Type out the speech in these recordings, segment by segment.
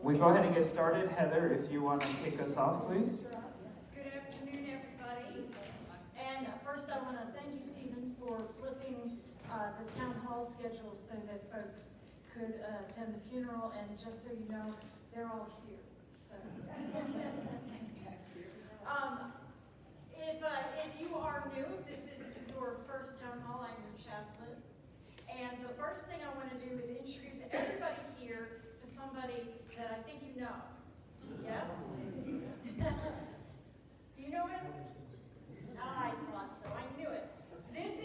We go ahead and get started. Heather, if you want to kick us off, please. Good afternoon, everybody. And first, I want to thank you, Stephen, for flipping the town hall schedule so that folks could attend the funeral. And just so you know, they're all here. So, if you are new, this is your first town hall. I'm your chaplain. And the first thing I want to do is introduce everybody here to somebody that I think you know. Yes? Do you know him? I thought so. I knew it. This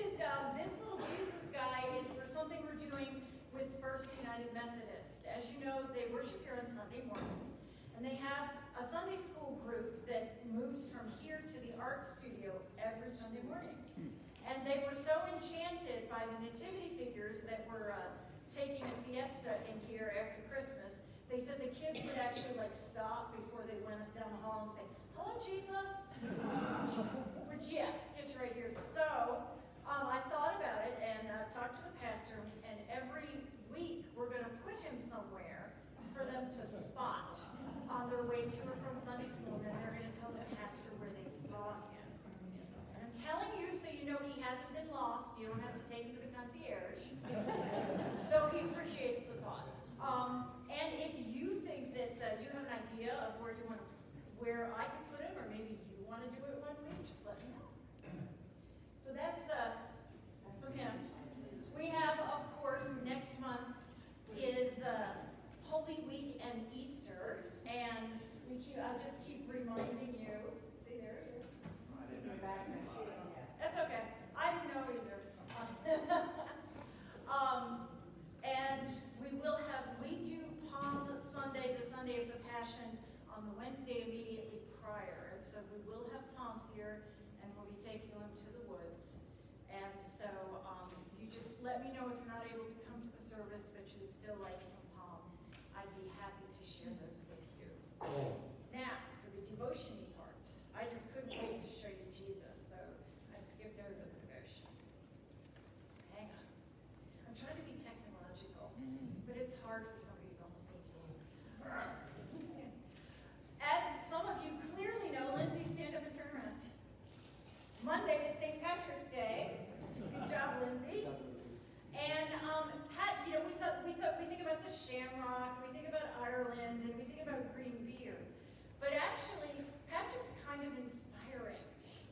little Jesus guy is for something we're doing with First United Methodist. As you know, they worship here on Sunday mornings, and they have a Sunday school group that moves from here to the art studio every Sunday morning. And they were so enchanted by the nativity figures that were taking a siesta in here after Christmas. They said the kids would actually stop before they went down the hall and say, "Hello, Jesus," which gets right here. So I thought about it and talked to the pastor, and every week we're going to put him somewhere for them to spot on their way to or from Sunday school, and then they're going to tell the pastor where they saw him. And I'm telling you so you know he hasn't been lost. You don't have to take him to the concierge, though he appreciates the thought. And if you think that you have an idea of where I can put him, or maybe you want to do it one week, just let me know. So that's for him. We have, of course, next month is Holy Week and Easter, and I just keep reminding you. See, there it is. I didn't know back then. That's okay. I didn't know either. And we do Palm Sunday, the Sunday of the Passion, on the Wednesday immediately prior. And so we will have palms here, and we'll be taking them to the woods. And so you just let me know if you're not able to come to the service, but you would still like some palms. I'd be happy to share those with you. Now, for the devotion part, I just couldn't wait to show you Jesus, so I skipped over the devotion. Hang on. I'm trying to be technological, but it's hard for somebody who's almost 18. As some of you clearly know, Lindsay, stand up and turn around. Monday is St. Patrick's Day. Good job, Lindsay. And Pat, we think about the Shamrock, we think about Ireland, and we think about green beer. But actually, Patrick's kind of inspiring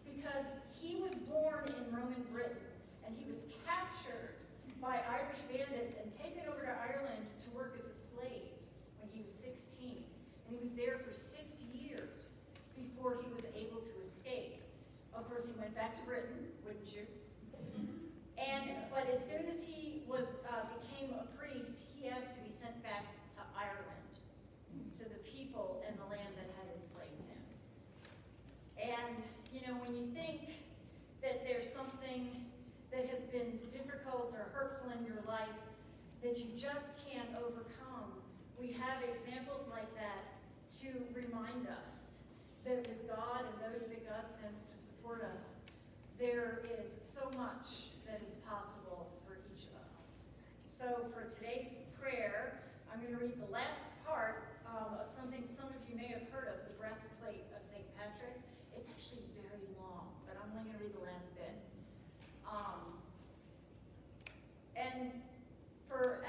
because he was born in Roman Britain, and he was captured by Irish bandits and taken over to Ireland to work as a slave when he was 16. And he was there for 6 years before he was able to escape. Of course, he went back to Britain, wouldn't you? But as soon as he became a priest, he asked to be sent back to Ireland, to the people and the land that had enslaved him. And, when you think that there's something that has been difficult or hurtful in your life that you just can't overcome, we have examples like that to remind us that with God and those that God sends to support us, there is so much that is possible for each of us. So for today's prayer, I'm going to read the last part of something some of you may have heard of, the breastplate of St. Patrick. It's actually very long, but I'm only going to read the last bit. And for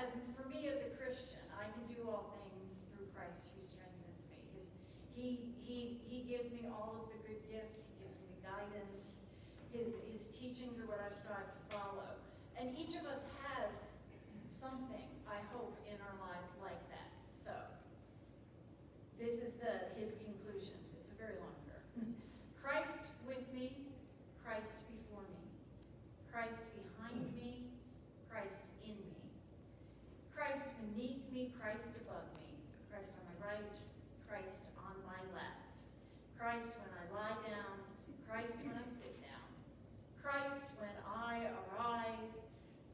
me as a Christian, I can do all things through Christ who strengthens me. He gives me all of the good gifts. He gives me the guidance. His teachings are what I strive to follow. And each of us has something, I hope, in our lives like that. So, this is his conclusion. It's a very long prayer. Christ with me, Christ before me. Christ behind me, Christ in me. Christ beneath me, Christ above me. Christ on my right, Christ on my left. Christ when I lie down, Christ when I sit down. Christ when I arise.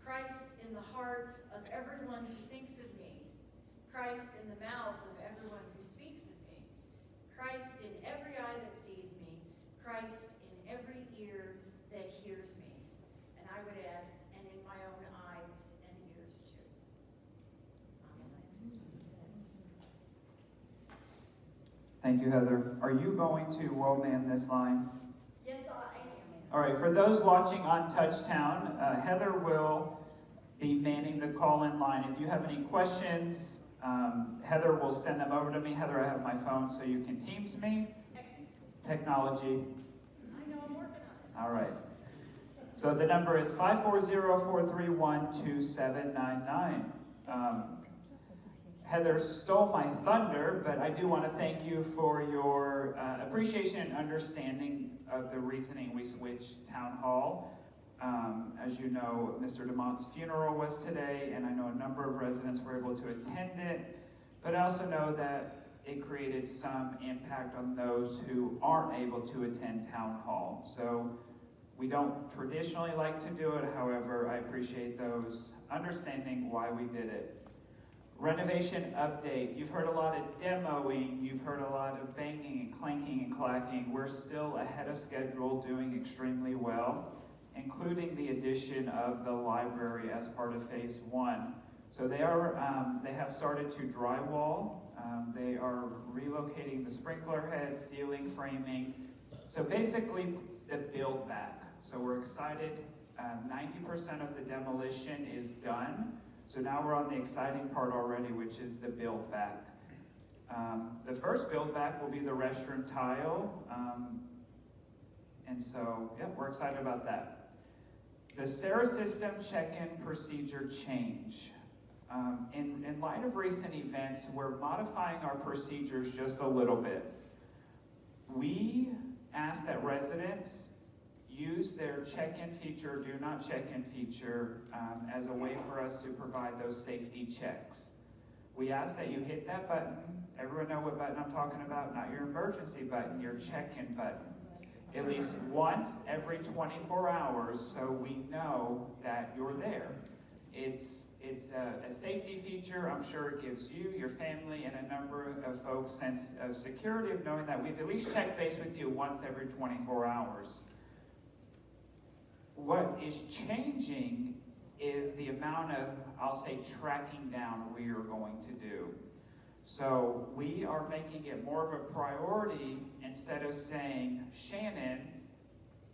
Christ in the heart of everyone who thinks of me. Christ in the mouth of everyone who speaks of me. Christ in every eye that sees me. Christ in every ear that hears me. And I would add, and in my own eyes and ears too. Amen. Thank you, Heather. Are you going to man this line? Yes, I am. All right, for those watching on Touchtown, Heather will be manning the call-in line. If you have any questions, Heather will send them over to me. Heather, I have my phone, so you can Teams me. Excellent. Technology. I know, I'm working on it. All right. So the number is 540-431-2799. Heather stole my thunder, but I do want to thank you for your appreciation and understanding of the reasoning we switched Town Hall. As you know, Mr. DeMont's funeral was today, and I know a number of residents were able to attend it, but I also know that it created some impact on those who aren't able to attend Town Hall. So we don't traditionally like to do it, however, I appreciate those understanding why we did it. Renovation update. You've heard a lot of demoing, you've heard a lot of banging and clanking and clacking. We're still ahead of schedule, doing extremely well, including the addition of the library as part of phase 1. So they have started to drywall. They are relocating the sprinkler heads, ceiling framing. So basically the build back. So we're excited. 90% of the demolition is done. So now we're on the exciting part already, which is the build back. The first build back will be the restroom tile. And so, yeah, we're excited about that. The Sarah System check-in procedure change. In light of recent events, we're modifying our procedures just a little bit. We ask that residents use their check-in feature, do not check-in feature, as a way for us to provide those safety checks. We ask that you hit that button. Everyone know what button I'm talking about? Not your emergency button, your check-in button. At least once every 24 hours, so we know that you're there. It's a safety feature. I'm sure it gives you, your family, and a number of folks sense of security of knowing that we've at least checked base with you once every 24 hours. What is changing is the amount of, I'll say, tracking down we are going to do. So we are making it more of a priority. Instead of saying, Shannon,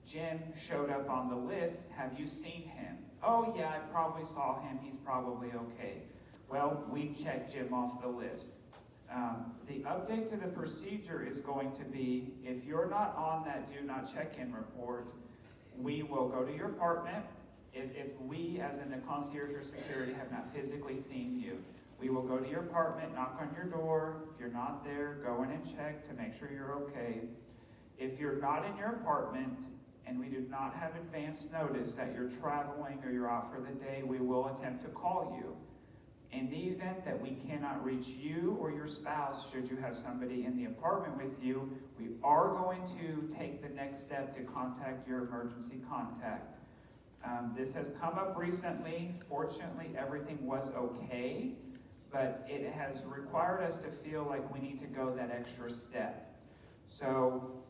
Jim showed up on the list, have you seen him? Oh yeah, I probably saw him, he's probably okay. Well, we checked Jim off the list. The update to the procedure is going to be, if you're not on that do not check-in report, we will go to your apartment. If we, as in the concierge or security, have not physically seen you, we will go to your apartment, knock on your door. If you're not there, go in and check to make sure you're okay. If you're not in your apartment and we do not have advance notice that you're traveling or you're out for the day, we will attempt to call you. In the event that we cannot reach you or your spouse, should you have somebody in the apartment with you, we are going to take the next step to contact your emergency contact. This has come up recently. Fortunately, everything was okay, but it has required us to feel like we need to go that extra step. So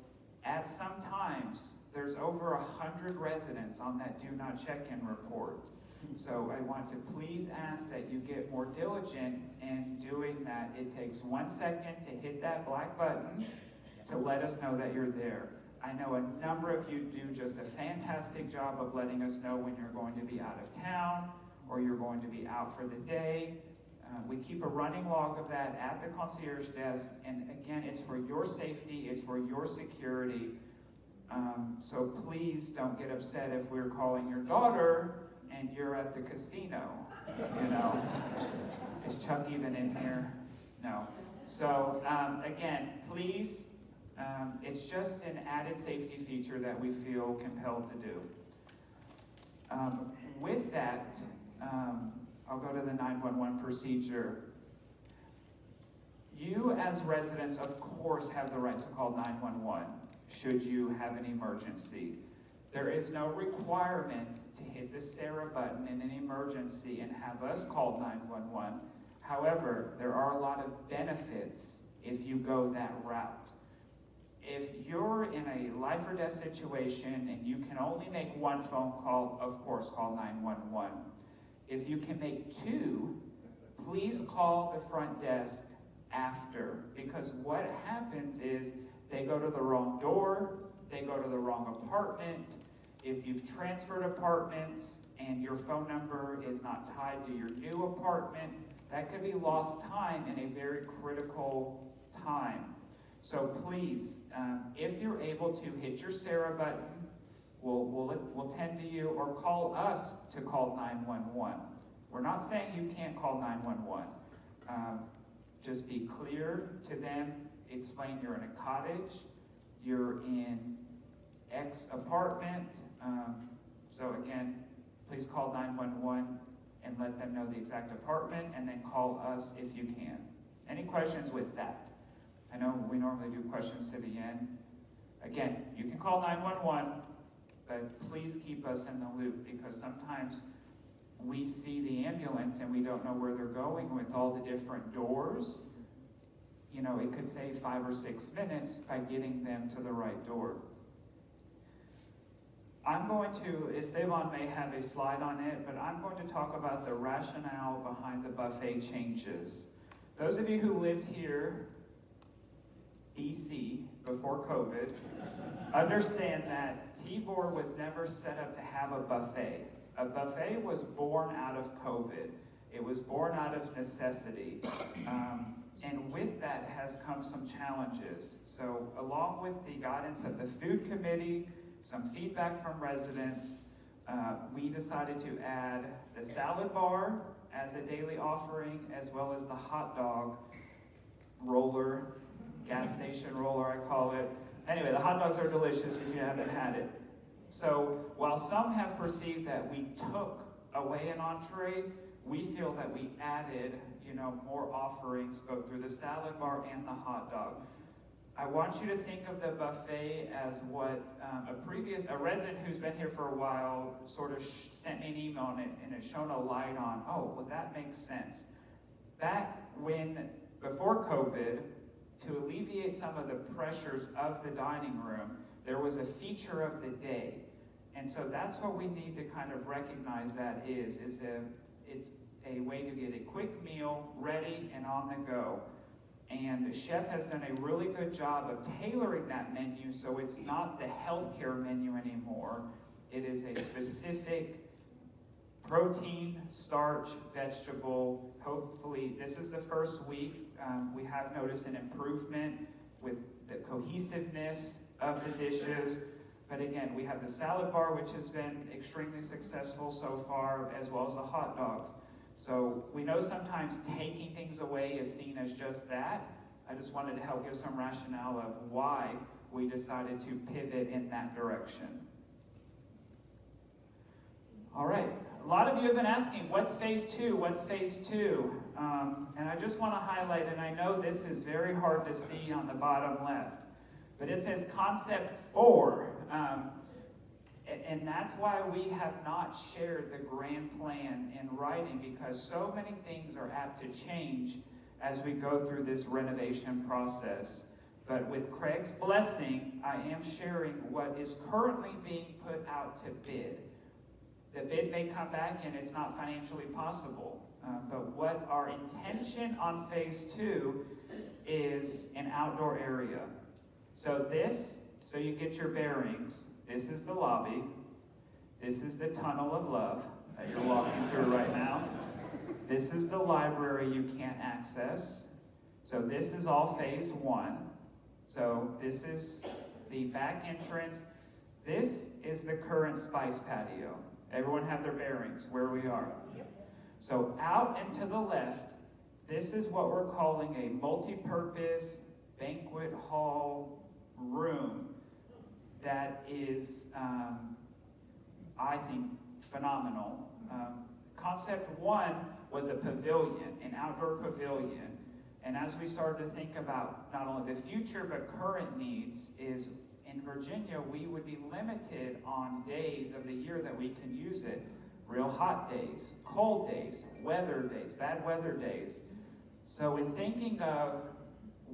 at some times, there's over 100 residents on that do not check-in report. So I want to please ask that you get more diligent in doing that. It takes 1 second to hit that black button to let us know that you're there. I know a number of you do just a fantastic job of letting us know when you're going to be out of town or you're going to be out for the day. We keep a running log of that at the concierge desk, and again, it's for your safety, it's for your security. So please don't get upset if we're calling your daughter and you're at the casino, you know. Is Chuck even in here? No. So again, please, it's just an added safety feature that we feel compelled to do. With that, I'll go to the 911 procedure. You as residents, of course, have the right to call 911 should you have an emergency. There is no requirement to hit the Sarah button in an emergency and have us call 911. However, there are a lot of benefits if you go that route. If you're in a life or death situation and you can only make one phone call, of course, call 911. If you can make two, please call the front desk after, because what happens is they go to the wrong door, they go to the wrong apartment. If you've transferred apartments and your phone number is not tied to your new apartment, that could be lost time in a very critical time. So please, if you're able to, hit your Sarah button. We'll tend to you, or call us to call 911. We're not saying you can't call 911. Just be clear to them, explain you're in a cottage, you're in X apartment. So again, please call 911 and let them know the exact apartment, and then call us if you can. Any questions with that? I know we normally do questions to the end. Again, you can call 911, but please keep us in the loop, because sometimes we see the ambulance and we don't know where they're going with all the different doors. You know, it could save 5 or 6 minutes by getting them to the right door. Esteban may have a slide on it, but I'm going to talk about the rationale behind the buffet changes. Those of you who lived here, BC, before COVID, understand that Tivor was never set up to have a buffet. A buffet was born out of COVID. It was born out of necessity. And with that has come some challenges. So along with the guidance of the food committee, some feedback from residents, we decided to add the salad bar as a daily offering, as well as the hot dog roller, gas station roller I call it. Anyway, the hot dogs are delicious if you haven't had it. So while some have perceived that we took away an entree, we feel that we added, more offerings both through the salad bar and the hot dog. I want you to think of the buffet as what a resident who's been here for a while sort of sent me an email and it shone a light on, that makes sense. Back before COVID, to alleviate some of the pressures of the dining room, there was a feature of the day. And so that's what we need to kind of recognize that it's a way to get a quick meal ready and on the go. And the chef has done a really good job of tailoring that menu so it's not the healthcare menu anymore. It is a specific protein, starch, vegetable. Hopefully, this is the first week. We have noticed an improvement with the cohesiveness of the dishes. But again, we have the salad bar, which has been extremely successful so far, as well as the hot dogs. So we know sometimes taking things away is seen as just that. I just wanted to help give some rationale of why we decided to pivot in that direction. All right, a lot of you have been asking, what's phase 2? What's phase 2? And I just want to highlight, and I know this is very hard to see on the bottom left, but it says concept 4. And that's why we have not shared the grand plan in writing, because so many things are apt to change as we go through this renovation process. But with Craig's blessing, I am sharing what is currently being put out to bid. The bid may come back and it's not financially possible. But what our intention on phase 2 is an outdoor area. So you get your bearings. This is the lobby. This is the tunnel of love that you're walking through right now. This is the library you can't access. So this is all phase 1. So this is the back entrance. This is the current spice patio. Everyone have their bearings where we are. So out and to the left, this is what we're calling a multi-purpose banquet hall room that is, I think, phenomenal. Concept 1 was a pavilion, an outdoor pavilion. And as we started to think about not only the future but current needs, is in Virginia, we would be limited on days of the year that we can use it. Real hot days, cold days, weather days, bad weather days. So in thinking of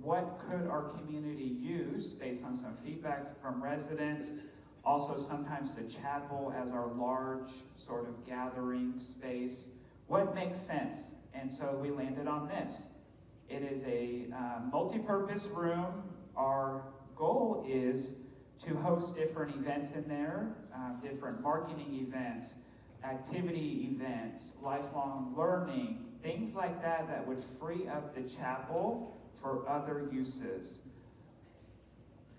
what could our community use based on some feedback from residents, also sometimes the chapel as our large sort of gathering space, what makes sense? And so we landed on this. It is a multi-purpose room. Our goal is to host different events in there, different marketing events, activity events, lifelong learning, things like that that would free up the chapel for other uses.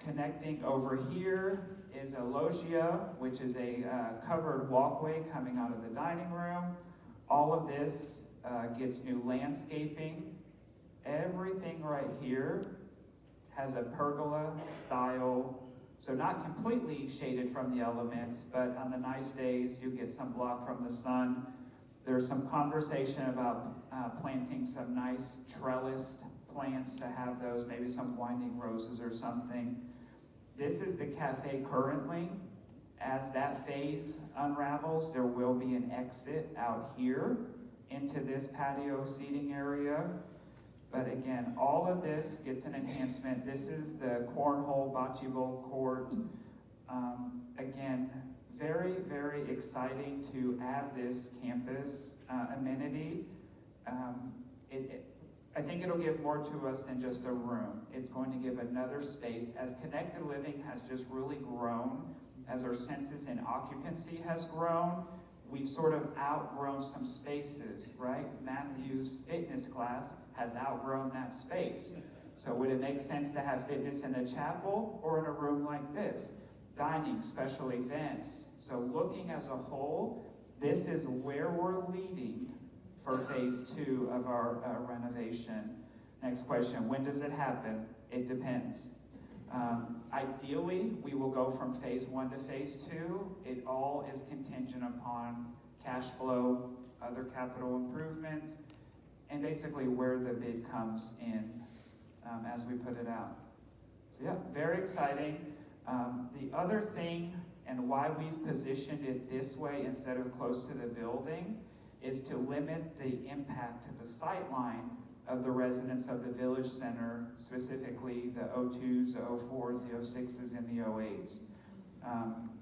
Connecting over here is a loggia, which is a covered walkway coming out of the dining room. All of this gets new landscaping. Everything right here has a pergola style, so not completely shaded from the elements, but on the nice days you get some block from the sun. There's some conversation about planting some nice trellised plants to have those, maybe some winding roses or something. This is the cafe currently. As that phase unravels, there will be an exit out here into this patio seating area. But again, all of this gets an enhancement. This is the cornhole bocce ball court. Again, very, very exciting to add this campus amenity. I think it'll give more to us than just a room. It's going to give another space. As Connected Living has just really grown, as our census and occupancy has grown, we've sort of outgrown some spaces, right? Matthew's fitness class has outgrown that space. So would it make sense to have fitness in a chapel or in a room like this? Dining, special events. So looking as a whole, this is where we're leading for phase 2 of our renovation. Next question, when does it happen? It depends. Ideally, we will go from phase 1 to phase 2. It all is contingent upon cash flow, other capital improvements, and basically where the bid comes in as we put it out. So yeah, very exciting. The other thing, and why we've positioned it this way instead of close to the building, is to limit the impact to the sight line of the residents of the Village Center, specifically the O2s, the O4s, the O6s, and the O8s.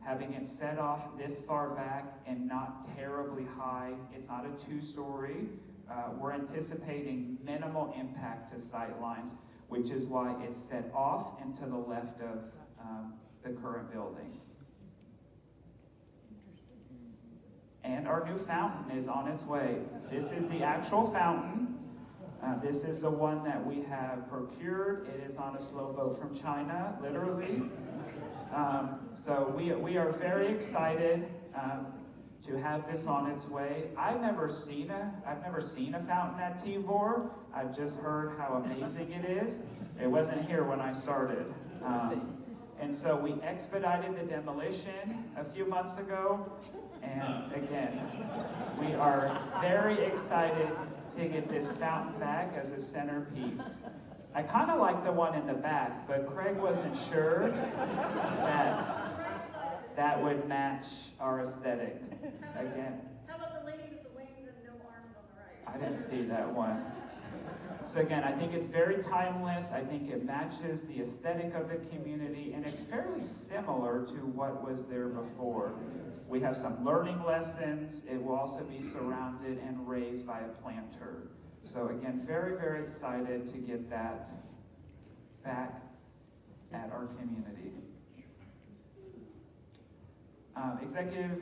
Having it set off this far back and not terribly high, it's not a 2-story. We're anticipating minimal impact to sight lines, which is why it's set off and to the left of the current building. And our new fountain is on its way. This is the actual fountain. This is the one that we have procured. It is on a slow boat from China, literally. So we are very excited to have this on its way. I've never seen a fountain at Tivor. I've just heard how amazing it is. It wasn't here when I started. And so we expedited the demolition a few months ago. And again, we are very excited to get this fountain back as a centerpiece. I kind of like the one in the back, but Craig wasn't sure that would match our aesthetic. Again. How about the lady with the wings and no arms on the right? I didn't see that one. So again, I think it's very timeless. I think it matches the aesthetic of the community, and it's fairly similar to what was there before. We have some learning lessons. It will also be surrounded and raised by a planter. So again, very, very excited to get that back at our community. Executive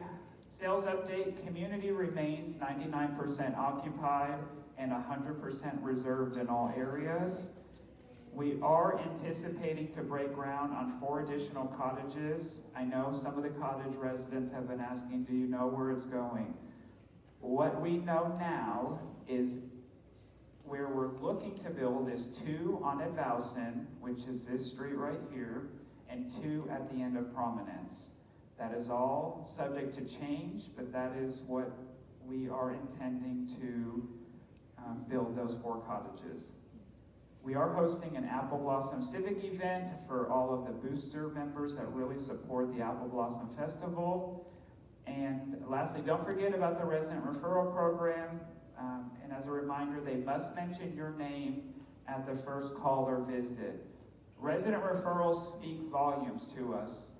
sales update, community remains 99% occupied and 100% reserved in all areas. We are anticipating to break ground on 4 additional cottages. I know some of the cottage residents have been asking, do you know where it's going? What we know now is where we're looking to build is 2 on Edvaldsen, which is this street right here, and 2 at the end of Prominence. That is all subject to change, but that is what we are intending to build those 4 cottages. We are hosting an Apple Blossom Civic event for all of the booster members that really support the Apple Blossom Festival. And lastly, don't forget about the resident referral program. And as a reminder, they must mention your name at the first call or visit. Resident referrals speak volumes to us.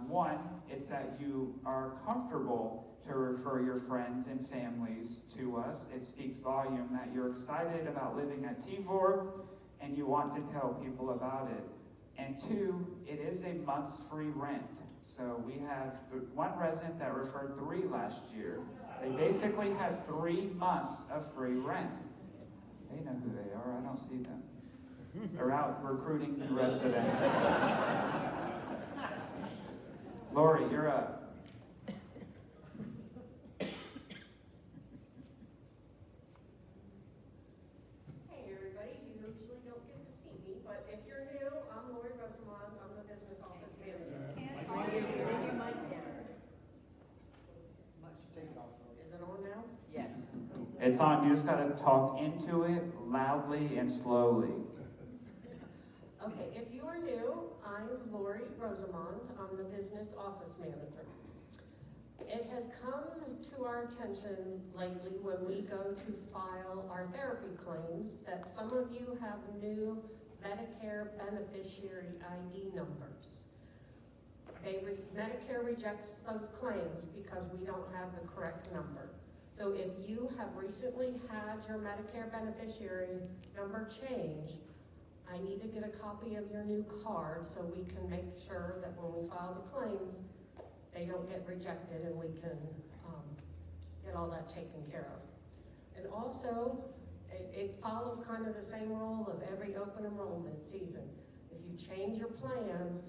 One, it's that you are comfortable to refer your friends and families to us. It speaks volume that you're excited about living at Tivor and you want to tell people about it. And two, it is a month's free rent. So we have one resident that referred 3 last year. They basically had 3 months of free rent. They know who they are, I don't see them. They're out recruiting new residents. Lori, you're up. Hey everybody, you usually don't get to see me, but if you're new, I'm Lori Rosamond, I'm the business office manager. Is it on now? Yes. It's on, you just gotta talk into it loudly and slowly. Okay, if you are new, I'm Lori Rosamond, I'm the business office manager. It has come to our attention lately when we go to file our therapy claims that some of you have new Medicare beneficiary ID numbers. Medicare rejects those claims because we don't have the correct number. So if you have recently had your Medicare beneficiary number changed, I need to get a copy of your new card so we can make sure that when we file the claims, they don't get rejected and we can get all that taken care of. And also, it follows kind of the same rule of every open enrollment season. If you change your plans,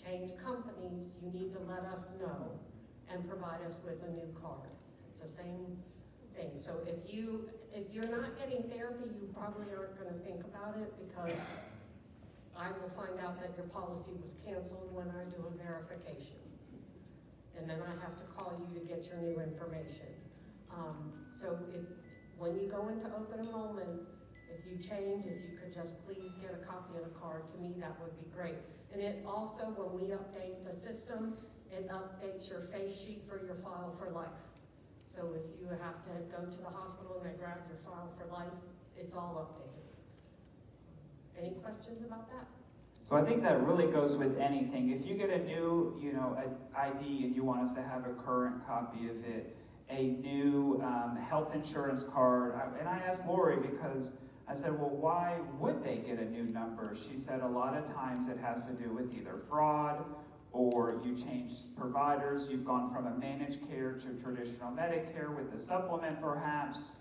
change companies, you need to let us know and provide us with a new card. It's the same thing. So if you're not getting therapy, you probably aren't going to think about it because I will find out that your policy was canceled when I do a verification. And then I have to call you to get your new information. So when you go into open enrollment, if you change, if you could just please get a copy of the card to me, that would be great. And it also, when we update the system, it updates your face sheet for your file for life. So if you have to go to the hospital and they grab your file for life, it's all updated. Any questions about that? So I think that really goes with anything. If you get a new, ID and you want us to have a current copy of it, a new health insurance card, and I asked Lori because I said, well, why would they get a new number? She said a lot of times it has to do with either fraud or you changed providers, you've gone from a managed care to traditional Medicare with the supplement perhaps.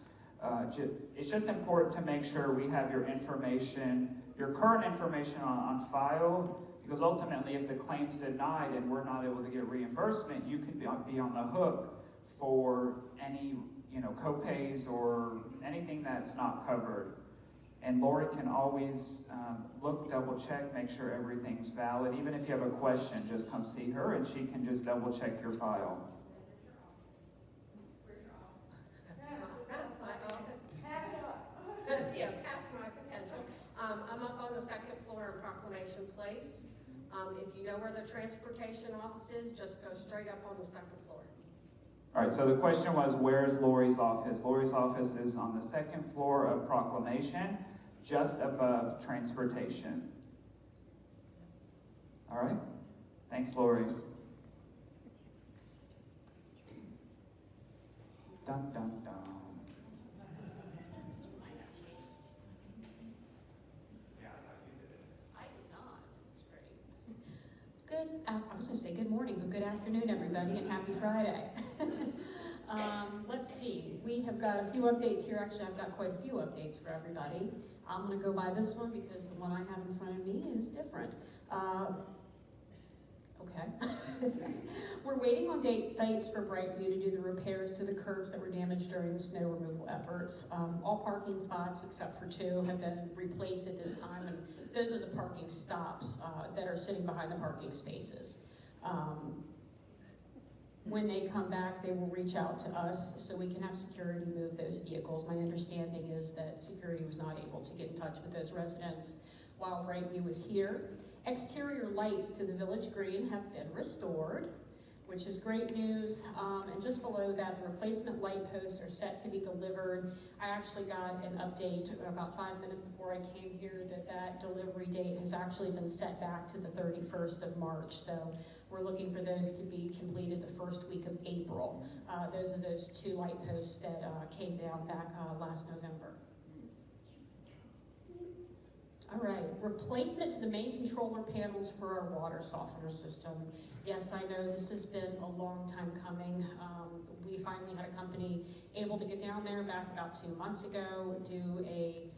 It's just important to make sure we have your information, your current information on file, because ultimately if the claim's denied and we're not able to get reimbursement, you can be on the hook for any co-pays or anything that's not covered. And Lori can always look, double check, make sure everything's valid. Even if you have a question, just come see her and she can just double check your file. Yeah, past my potential. I'm up on the 2nd floor of Proclamation Place. If you know where the transportation office is, just go straight up on the 2nd floor. All right, so the question was, where's Lori's office? Lori's office is on the 2nd floor of Proclamation, just above transportation. All right, thanks, Lori. Dun, dun, dun. I was going to say good morning, but good afternoon, everybody, and happy Friday. Let's see, we have got a few updates here. Actually, I've got quite a few updates for everybody. I'm going to go by this one because the one I have in front of me is different. Okay. We're waiting on dates for Brightview to do the repairs to the curbs that were damaged during the snow removal efforts. All parking spots, except for 2, have been replaced at this time, and those are the parking stops that are sitting behind the parking spaces. When they come back, they will reach out to us so we can have security move those vehicles. My understanding is that security was not able to get in touch with those residents while Brightview was here. Exterior lights to the Village Green have been restored. which is great news. And just below that, the replacement light posts are set to be delivered. I actually got an update about 5 minutes before I came here that delivery date has actually been set back to the 31st of March. So we're looking for those to be completed the first week of April. Those are those 2 light posts that came down back last November. All right, replacement to the main controller panels for our water softener system. Yes, I know this has been a long time coming. We finally had a company able to get down there back about 2 months ago, do a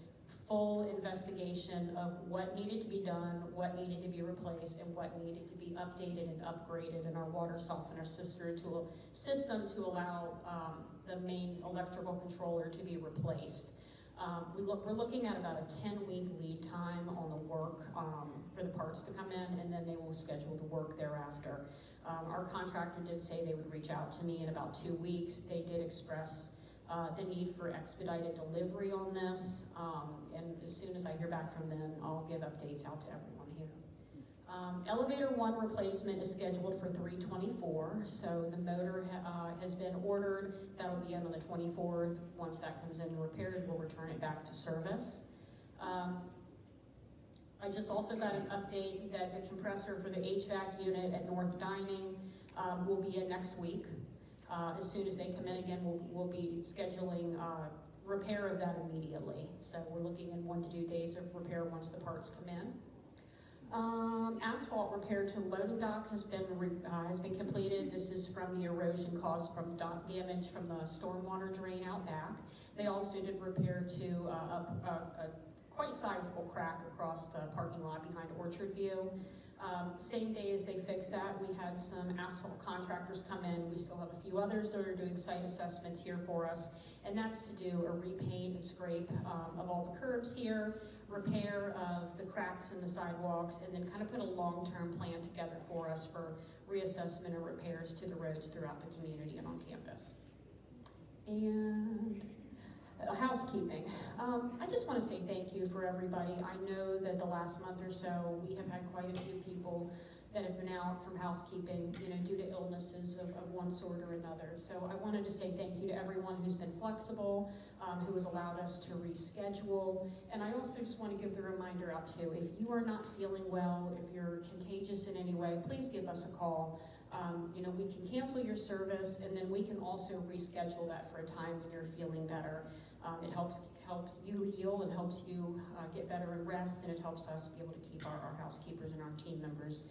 full investigation of what needed to be done, what needed to be replaced, and what needed to be updated and upgraded in our water softener system to allow the main electrical controller to be replaced. We're looking at about a 10-week lead time on the work for the parts to come in, and then they will schedule the work thereafter. Our contractor did say they would reach out to me in about 2 weeks. They did express the need for expedited delivery on this, and as soon as I hear back from them, I'll give updates out to everyone here. Elevator 1 replacement is scheduled for 3/24, so the motor has been ordered. That'll be in on the 24th. Once that comes in and repaired, we'll return it back to service. I just also got an update that the compressor for the HVAC unit at North Dining will be in next week. As soon as they come in again, we'll be scheduling repair of that immediately. So we're looking in 1 to 2 days of repair once the parts come in. Asphalt repair to loading dock has been completed. This is from the erosion caused from the dock damage from the stormwater drain out back. They also did repair to a quite sizable crack across the parking lot behind Orchard View. Same day as they fixed that, we had some asphalt contractors come in. We still have a few others that are doing site assessments here for us, and that's to do a repaint and scrape of all the curbs here, repair of the cracks in the sidewalks, and then kind of put a long-term plan together for us for reassessment and repairs to the roads throughout the community and on campus. And housekeeping. I just want to say thank you for everybody. I know that the last month or so, we have had quite a few people that have been out from housekeeping, due to illnesses of one sort or another. So I wanted to say thank you to everyone who's been flexible, who has allowed us to reschedule. And I also just want to give the reminder out too, if you are not feeling well, if you're contagious in any way, please give us a call. We can cancel your service, and then we can also reschedule that for a time when you're feeling better. It helps you heal and helps you get better and rest, and it helps us be able to keep our housekeepers and our team members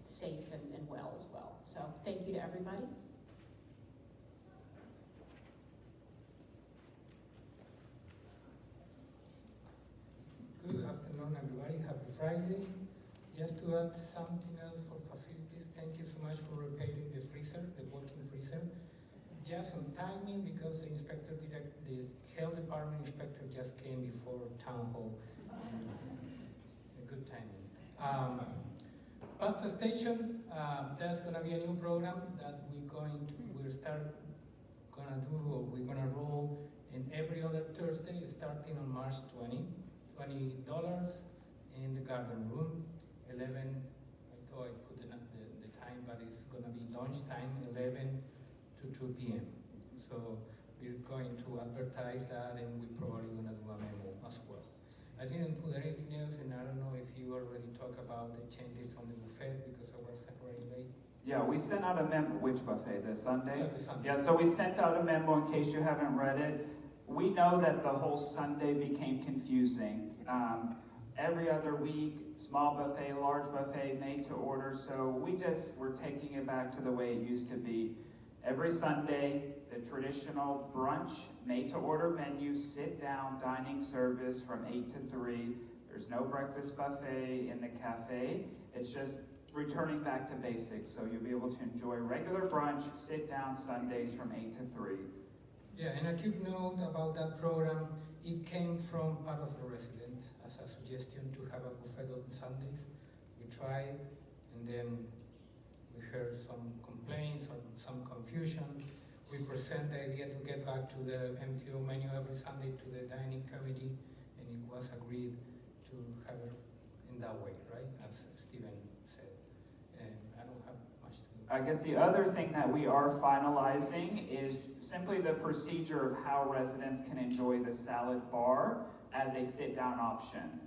safe and well as well. So thank you to everybody. Good afternoon, everybody. Happy Friday. Just to add something else for facilities, thank you so much for repairing the freezer, the walk-in freezer. Just on timing, because the health department inspector just came before town hall. A good timing. Pastor Station, there's gonna be a new program that we're gonna roll in every other Thursday, starting on March 20. $20 in the garden room. 11, I thought I put the time, but it's gonna be lunchtime, 11 to 2 p.m. So we're going to advertise that, and we're probably gonna do a memo as well. I didn't put anything else, and I don't know if you already talked about the changes on the buffet, because I was very late. Yeah, we sent out a memo. Which buffet? The Sunday? Yeah, the Sunday. Yeah, so we sent out a memo in case you haven't read it. We know that the whole Sunday became confusing. Every other week, small buffet, large buffet, made to order. So we're taking it back to the way it used to be. Every Sunday, the traditional brunch, made to order menu, sit down dining service from 8 to 3. There's no breakfast buffet in the cafe. It's just returning back to basics. So you'll be able to enjoy regular brunch, sit down Sundays from 8 to 3. Yeah, and a quick note about that program, it came from part of the residents as a suggestion to have a buffet on Sundays. We tried, and then we heard some complaints or some confusion. We present the idea to get back to the MTO menu every Sunday to the dining committee, and it was agreed to have it in that way, right? As Stephen said. And I don't have much to I guess the other thing that we are finalizing is simply the procedure of how residents can enjoy the salad bar as a sit-down option.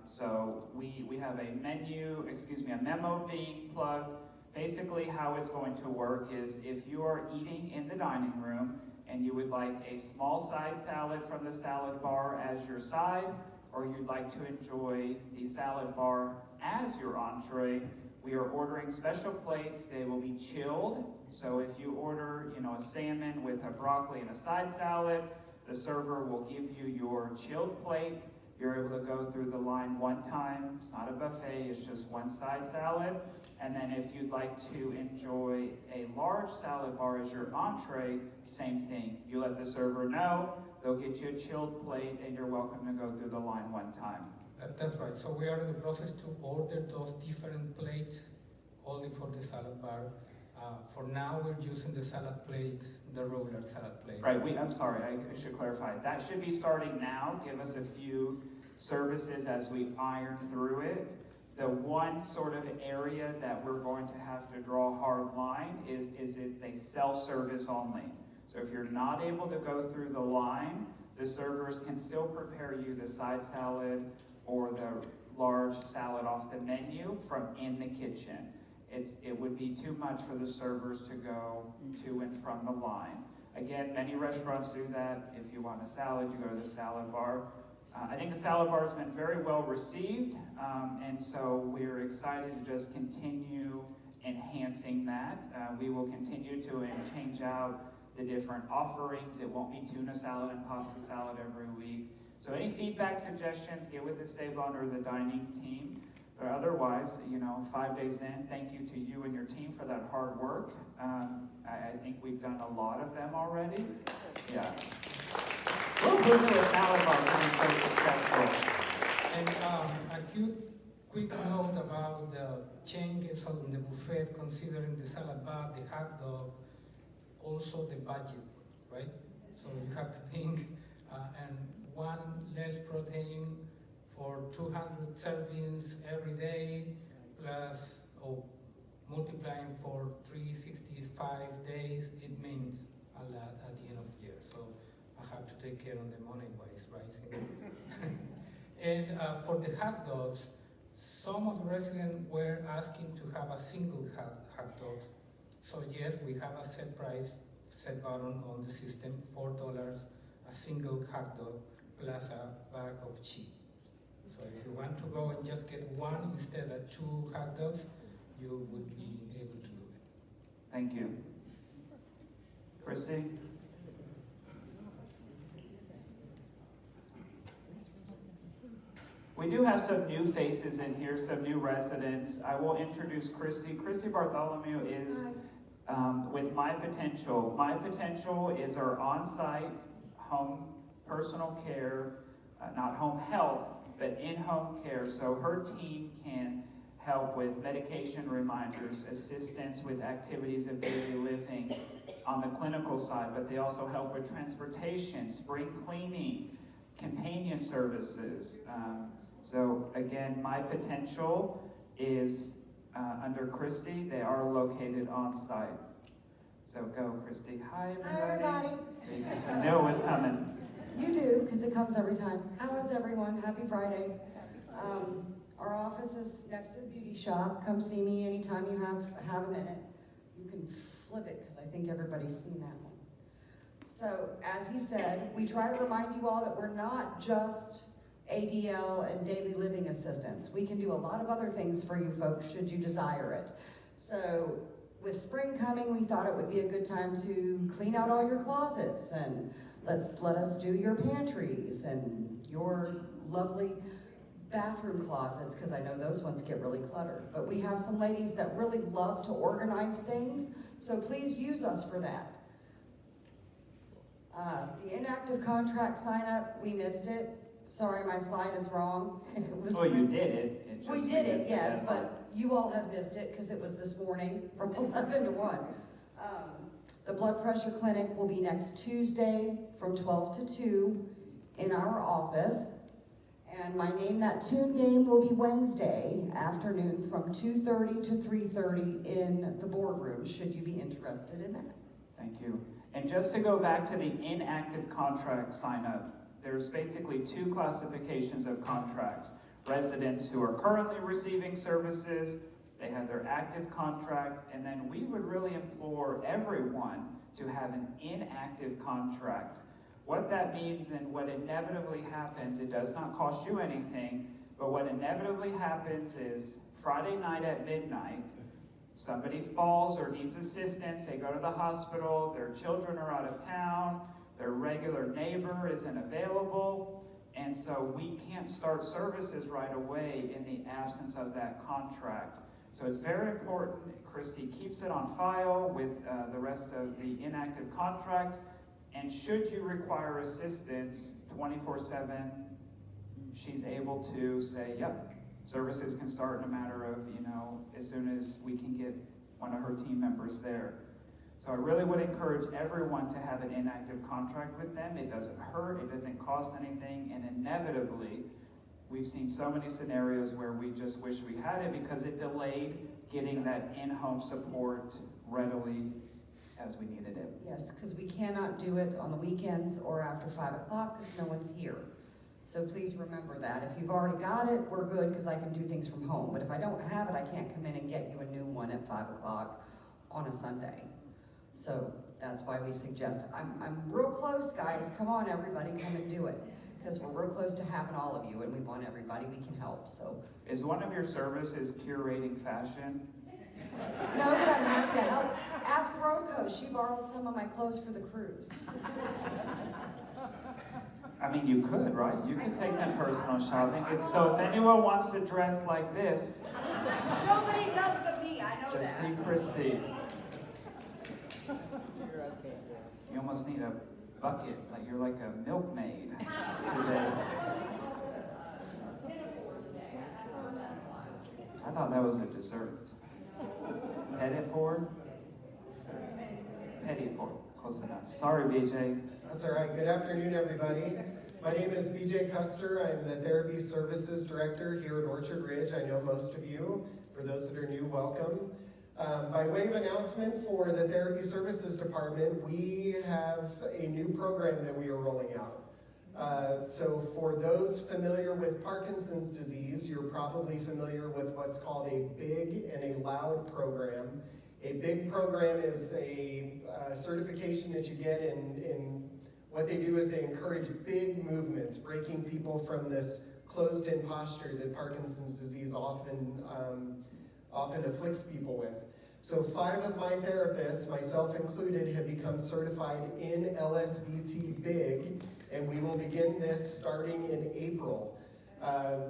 So we have a memo being plugged. Basically how it's going to work is if you are eating in the dining room and you would like a small side salad from the salad bar as your side, or you'd like to enjoy the salad bar as your entree, we are ordering special plates. They will be chilled. So if you order, a salmon with a broccoli and a side salad, the server will give you your chilled plate. You're able to go through the line one time. It's not a buffet, it's just one side salad. And then if you'd like to enjoy a large salad bar as your entree, same thing. You let the server know, they'll get you a chilled plate, and you're welcome to go through the line one time. That's right. So we are in the process to order those different plates only for the salad bar. For now, we're using the salad plates, the regular salad plates. Right, I'm sorry, I should clarify. That should be starting now. Give us a few services as we iron through it. The one sort of area that we're going to have to draw a hard line is it's a self-service only. So if you're not able to go through the line, the servers can still prepare you the side salad or the large salad off the menu from in the kitchen. It would be too much for the servers to go to and from the line. Again, many restaurants do that. If you want a salad, you go to the salad bar. I think the salad bar has been very well received, and so we're excited to just continue enhancing that. We will continue to change out the different offerings. It won't be tuna salad and pasta salad every week. So any feedback, suggestions, get with the Esteban or the dining team. But otherwise, 5 days in, thank you to you and your team for that hard work. I think we've done a lot of them already. Yeah. We'll do a salad bar being so successful. And a quick note about the changes on the buffet, considering the salad bar, the hot dog, also the budget, right? So you have to think, and one less protein for 200 servings every day, plus multiplying for 365 days, it means a lot at the end of the year. So I have to take care of the money-wise, right? And for the hot dogs, some of the residents were asking to have a single hot dog. So yes, we have a set price, set button on the system, $4, a single hot dog, plus a bag of cheese. So if you want to go and just get one instead of 2 hot dogs, you would be able to do it. Thank you. Christy? We do have some new faces in here, some new residents. I will introduce Christy. Christy Bartholomew is with My Potential. My Potential is our on-site home personal care, not home health, but in-home care. So her team can help with medication reminders, assistance with activities of daily living on the clinical side, but they also help with transportation, spring cleaning, companion services. So again, My Potential is under Christy. They are located on site. So go, Christy. Hi, everybody. Hi, everybody. I knew it was coming. You do, because it comes every time. How is everyone? Happy Friday. Our office is next to the beauty shop. Come see me anytime you have a minute. You can flip it, because I think everybody's seen that one. So, as he said, we try to remind you all that we're not just ADL and daily living assistance. We can do a lot of other things for you folks, should you desire it. So, with spring coming, we thought it would be a good time to clean out all your closets, and let us do your pantries and your lovely bathroom closets, because I know those ones get really cluttered. But we have some ladies that really love to organize things, so please use us for that. The inactive contract sign up, we missed it. Sorry, my slide is wrong. Well, you did it. We did it, yes, but you all have missed it because it was this morning from 11 to 1. The blood pressure clinic will be next Tuesday from 12 to 2 in our office. And my Name That Tune game will be Wednesday afternoon from 2:30 to 3:30 in the boardroom, should you be interested in that. Thank you. And just to go back to the inactive contract sign up, there's basically two classifications of contracts. Residents who are currently receiving services, they have their active contract, and then we would really implore everyone to have an inactive contract. What that means and what inevitably happens, it does not cost you anything, but what inevitably happens is Friday night at midnight, somebody falls or needs assistance, they go to the hospital, their children are out of town, their regular neighbor isn't available, and so we can't start services right away in the absence of that contract. So it's very important, Christy keeps it on file with the rest of the inactive contracts, and should you require assistance 24/7, she's able to say, yep, services can start in a matter of, as soon as we can get one of her team members there. So I really would encourage everyone to have an inactive contract with them. It doesn't hurt, it doesn't cost anything, and inevitably, we've seen so many scenarios where we just wish we had it because it delayed getting that in-home support readily as we needed it. Yes, because we cannot do it on the weekends or after 5 o'clock because no one's here. So please remember that. If you've already got it, we're good because I can do things from home. But if I don't have it, I can't come in and get you a new one at 5 o'clock on a Sunday. So that's why we suggest, I'm real close, guys. Come on, everybody, come and do it. Because we're real close to having all of you and we want everybody we can help, so. Is one of your services curating fashion? No, but I'm happy to help. Ask Rocco, she borrowed some of my clothes for the cruise. I mean, you could, right? You could take them personal shopping. So if anyone wants to dress like this, Nobody does but me, I know just see Christy. You almost need a bucket, like you're like a milkmaid today. I thought that was a dessert. Petit four? Petit four, close enough. Sorry, BJ. That's all right. Good afternoon, everybody. My name is BJ Custer. I'm the Therapy Services Director here at Orchard Ridge. I know most of you. For those that are new, welcome. By way of announcement for the Therapy Services Department, we have a new program that we are rolling out. So for those familiar with Parkinson's disease, you're probably familiar with what's called a BIG and a LOUD program. A BIG program is a certification that you get in what they do is they encourage big movements, breaking people from this closed-in posture that Parkinson's disease often afflicts people with. So 5 of my therapists, myself included, have become certified in LSVT BIG, and we will begin this starting in April.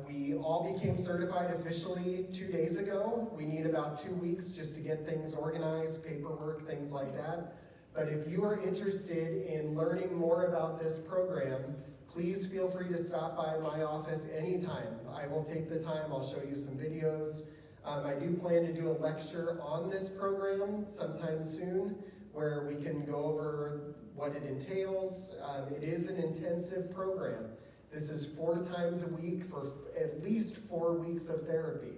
We all became certified officially 2 days ago. We need about 2 weeks just to get things organized, paperwork, things like that. But if you are interested in learning more about this program, please feel free to stop by my office anytime. I will take the time, I'll show you some videos. I do plan to do a lecture on this program sometime soon where we can go over what it entails. It is an intensive program. This is 4 times a week for at least 4 weeks of therapy.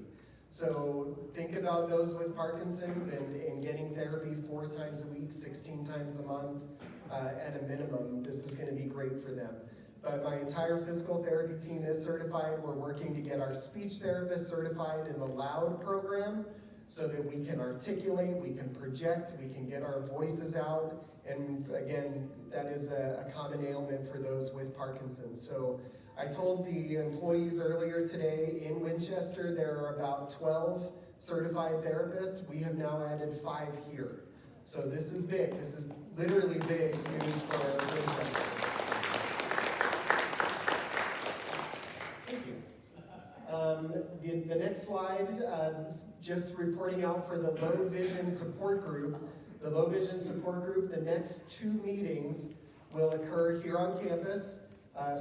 So think about those with Parkinson's and getting therapy 4 times a week, 16 times a month at a minimum. This is going to be great for them. But my entire physical therapy team is certified. We're working to get our speech therapists certified in the LOUD program so that we can articulate, we can project, we can get our voices out. And again, that is a common ailment for those with Parkinson's. So I told the employees earlier today in Winchester there are about 12 certified therapists. We have now added 5 here. So this is big. This is literally big news for Winchester. Thank you. The next slide, just reporting out for the Low Vision Support Group. The Low Vision Support Group, the next 2 meetings will occur here on campus.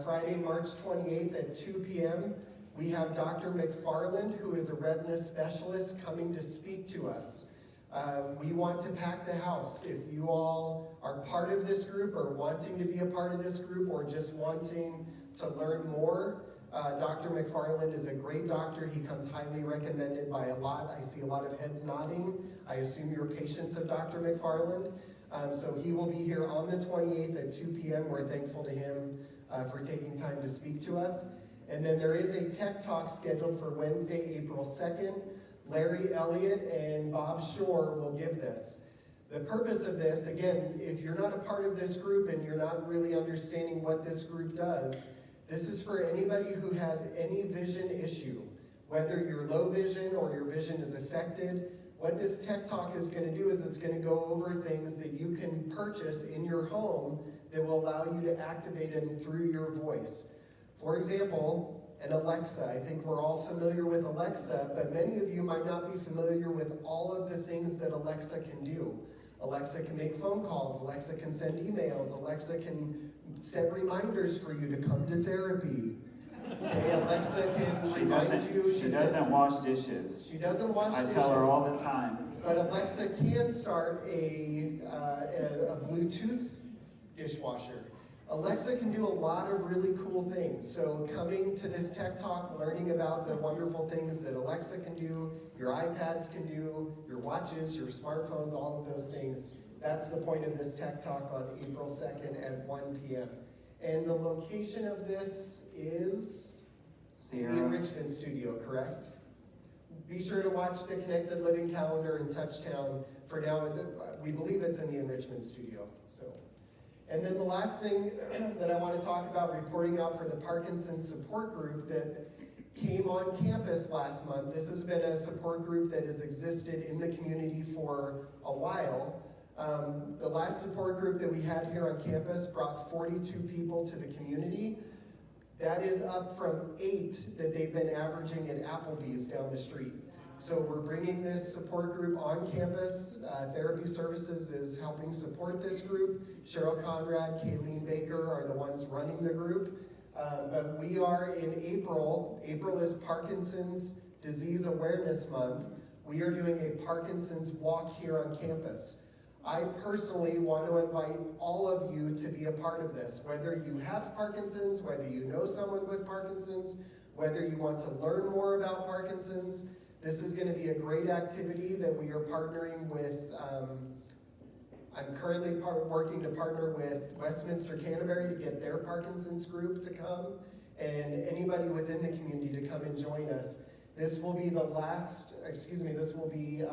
Friday, March 28th at 2 p.m. We have Dr. McFarland, who is a retina specialist, coming to speak to us. We want to pack the house. If you all are part of this group or wanting to be a part of this group or just wanting to learn more, Dr. McFarland is a great doctor. He comes highly recommended by a lot. I see a lot of heads nodding. I assume you're patients of Dr. McFarland. So he will be here on the 28th at 2 p.m. We're thankful to him for taking time to speak to us. And then there is a tech talk scheduled for Wednesday, April 2nd. Larry Elliott and Bob Shore will give this. The purpose of this, again, if you're not a part of this group and you're not really understanding what this group does, this is for anybody who has any vision issue, whether you're low vision or your vision is affected. What this tech talk is going to do is it's going to go over things that you can purchase in your home that will allow you to activate them through your voice. For example, an Alexa. I think we're all familiar with Alexa, but many of you might not be familiar with all of the things that Alexa can do. Alexa can make phone calls, Alexa can send emails, Alexa can set reminders for you to come to therapy. Okay, Alexa can remind you. She doesn't wash dishes. She doesn't wash dishes. I tell her all the time. But Alexa can start a Bluetooth dishwasher. Alexa can do a lot of really cool things. So coming to this tech talk, learning about the wonderful things that Alexa can do, your iPads can do, your watches, your smartphones, all of those things. That's the point of this tech talk on April 2nd at 1 p.m. And the location of this is Sierra. the Enrichment Studio, correct? Be sure to watch the Connected Living calendar in Touchtown. For now, we believe it's in the Enrichment Studio. And then the last thing that I want to talk about, reporting out for the Parkinson's support group that came on campus last month. This has been a support group that has existed in the community for a while. The last support group that we had here on campus brought 42 people to the community. That is up from 8 that they've been averaging at Applebee's down the street. So we're bringing this support group on campus. Therapy Services is helping support this group. Cheryl Conrad, Kayleen Baker are the ones running the group. But we are in April. April is Parkinson's Disease Awareness Month. We are doing a Parkinson's walk here on campus. I personally want to invite all of you to be a part of this, whether you have Parkinson's, whether you know someone with Parkinson's, whether you want to learn more about Parkinson's. This is going to be a great activity that we are partnering with. I'm currently working to partner with Westminster Canterbury to get their Parkinson's group to come, and anybody within the community to come and join us. This will be the last, this will be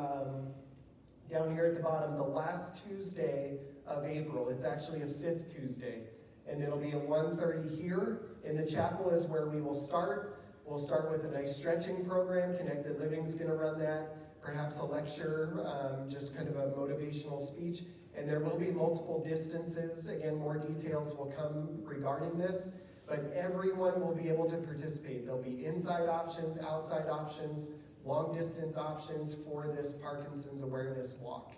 down here at the bottom, the last Tuesday of April. It's actually a 5th Tuesday, and it'll be at 1:30 here. In the chapel is where we will start. We'll start with a nice stretching program. Connected Living's going to run that. Perhaps a lecture, just kind of a motivational speech. And there will be multiple distances. Again, more details will come regarding this. But everyone will be able to participate. There'll be inside options, outside options, long distance options for this Parkinson's Awareness Walk.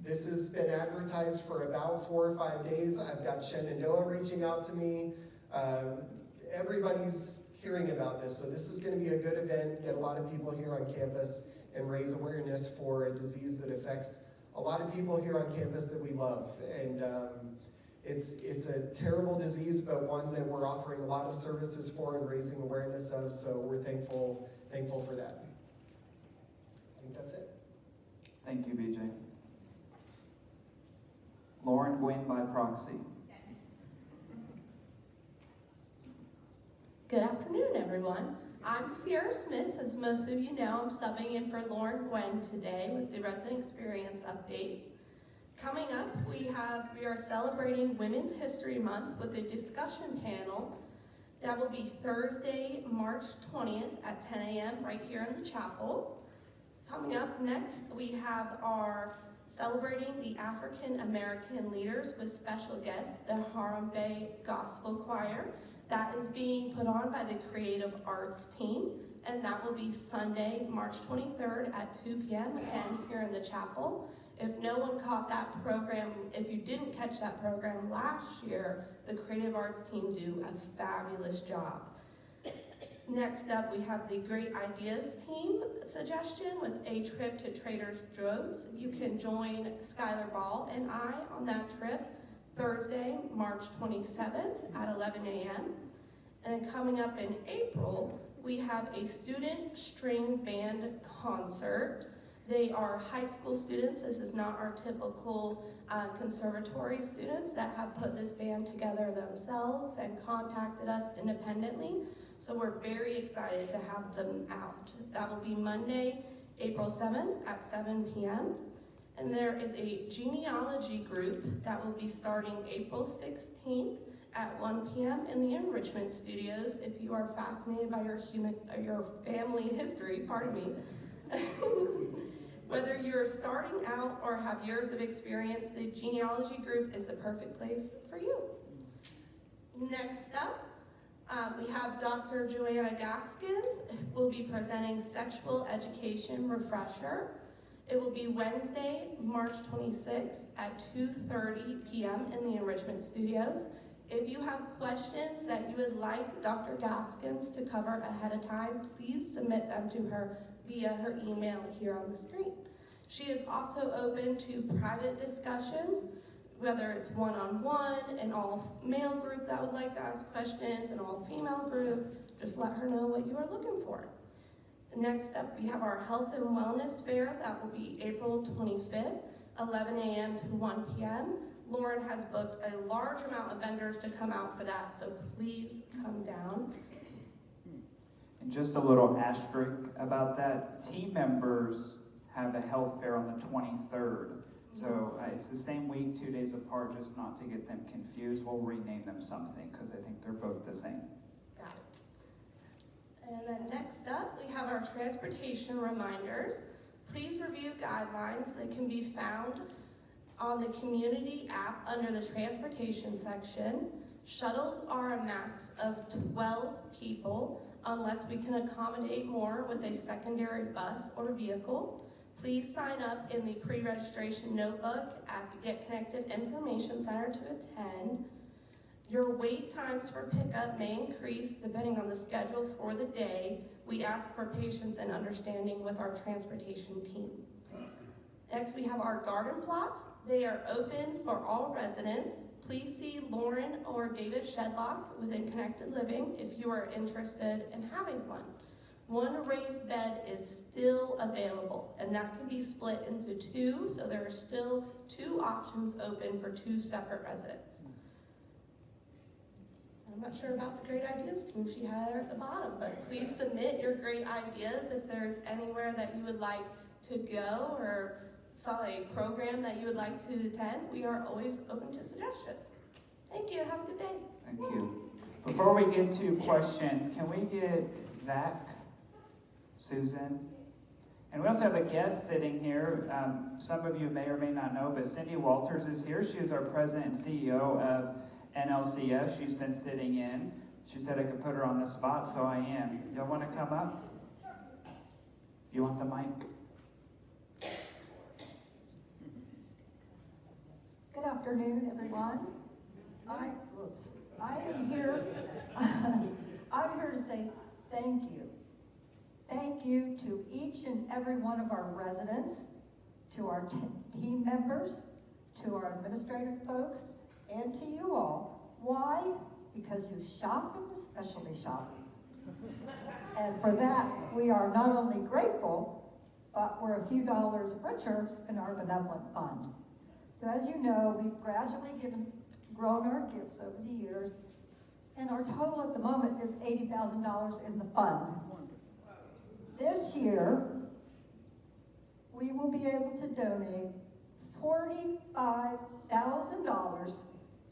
This has been advertised for about 4 or 5 days. I've got Shenandoah reaching out to me. Everybody's hearing about this, so this is going to be a good event, get a lot of people here on campus, and raise awareness for a disease that affects a lot of people here on campus that we love. And it's a terrible disease, but one that we're offering a lot of services for and raising awareness of, so we're thankful for that. I think that's it. Thank you, BJ. Lauren Gwynn by proxy. Good afternoon, everyone. I'm Sierra Smith. As most of you know, I'm subbing in for Lauren Gwen today with the resident experience updates. Coming up, we are celebrating Women's History Month with a discussion panel that will be Thursday, March 20th at 10 a.m. right here in the chapel. Coming up next, we have our celebrating the African American leaders with special guests, the Harambee Gospel Choir. That is being put on by the Creative Arts team, and that will be Sunday, March 23rd at 2 p.m. again here in the chapel. If no one caught that program, if you didn't catch that program last year, the Creative Arts team do a fabulous job. Next up, we have the Great Ideas team suggestion with a trip to Trader Joe's. You can join Skylar Ball and I on that trip Thursday, March 27th at 11 a.m. And then coming up in April, we have a student string band concert. They are high school students. This is not our typical conservatory students that have put this band together themselves and contacted us independently. So we're very excited to have them out. That will be Monday, April 7th at 7 p.m. And there is a genealogy group that will be starting April 16th at 1 p.m. in the Enrichment Studios. If you are fascinated by your family history, pardon me. Whether you're starting out or have years of experience, the genealogy group is the perfect place for you. Next up, we have Dr. Joanna Gaskins, who will be presenting Sexual Education Refresher. It will be Wednesday, March 26th at 2:30 p.m. in the Enrichment Studios. If you have questions that you would like Dr. Gaskins to cover ahead of time, please submit them to her via her email here on the screen. She is also open to private discussions, whether it's one-on-one, an all-male group that would like to ask questions, an all-female group. Just let her know what you are looking for. Next up, we have our Health and Wellness Fair. That will be April 25th, 11 a.m. to 1 p.m. Lauren has booked a large amount of vendors to come out for that, so please come down. And just a little asterisk about that, team members have a health fair on the 23rd. So it's the same week, 2 days apart, just not to get them confused. We'll rename them something because I think they're both the same. Got it. And then next up, we have our transportation reminders. Please review guidelines that can be found on the community app under the transportation section. Shuttles are a max of 12 people unless we can accommodate more with a secondary bus or vehicle. Please sign up in the pre-registration notebook at the Get Connected Information Center to attend. Your wait times for pickup may increase depending on the schedule for the day. We ask for patience and understanding with our transportation team. Next, we have our garden plots. They are open for all residents. Please see Lauren or David Shedlock within Connected Living if you are interested in having one. One raised bed is still available, and that can be split into two, so there are still 2 options open for 2 separate residents. I'm not sure about the great ideas team she had there at the bottom, but please submit your great ideas if there's anywhere that you would like to go or saw a program that you would like to attend. We are always open to suggestions. Thank you. Have a good day. Thank you. Before we get to questions, can we get Zach, Susan? And we also have a guest sitting here. Some of you may or may not know, but Cindy Walters is here. She is our president and CEO of NLCS. She's been sitting in. She said I could put her on the spot, so I am. Y'all want to come up? You want the mic? Good afternoon, everyone. I am here. I'm here to say thank you. Thank you to each and every one of our residents, to our team members, to our administrative folks, and to you all. Why? Because you shop in the specialty shop. And for that, we are not only grateful, but we're a few dollars richer in our benevolent fund. So as you know, we've gradually grown our gifts over the years, and our total at the moment is $80,000 in the fund. This year, we will be able to donate $45,000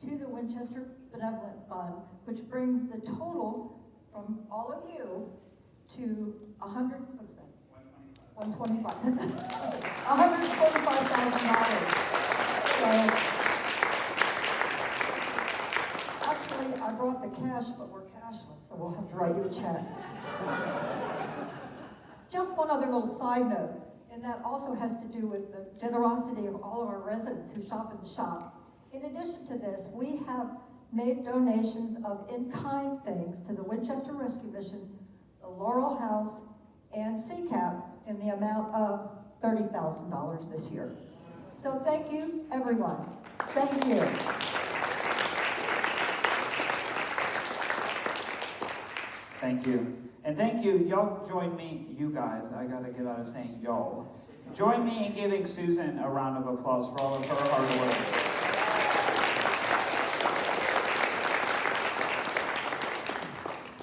to the Winchester Benevolent Fund, which brings the total from all of you to $125,000. So, actually, I brought the cash, but we're cashless, so we'll have to write you a check. Just one other little side note, and that also has to do with the generosity of all of our residents who shop in the shop. In addition to this, we have made donations of in-kind things to the Winchester Rescue Mission, the Laurel House, and CCAP in the amount of $30,000 this year. So thank you, everyone. Thank you. Thank you. And thank you, y'all join me, you guys, I gotta get out of saying y'all. Join me in giving Susan a round of applause for all of her hard work.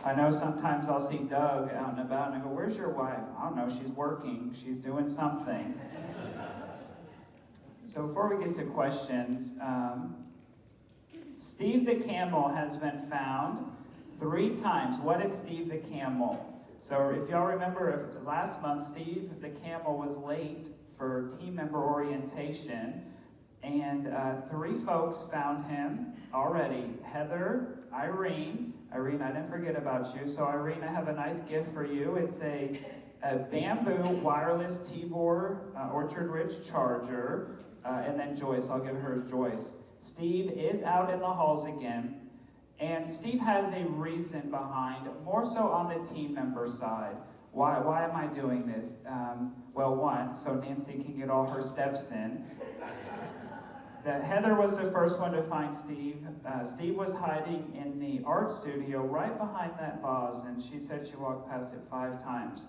I know sometimes I'll see Doug out and about and I go, where's your wife? I don't know, she's working, she's doing something. So before we get to questions, Steve the Camel has been found 3 times. What is Steve the Camel? So if y'all remember, last month, Steve the Camel was late for team member orientation, and 3 folks found him already. Heather, Irene, I didn't forget about you. So Irene, I have a nice gift for you. It's a bamboo wireless T-Vor Orchard Ridge charger, and then Joyce, I'll give her Joyce. Steve is out in the halls again. And Steve has a reason behind, more so on the team member side. Why am I doing this? Well, one, so Nancy can get all her steps in. That Heather was the first one to find Steve. Steve was hiding in the art studio right behind that vase, and she said she walked past it 5 times.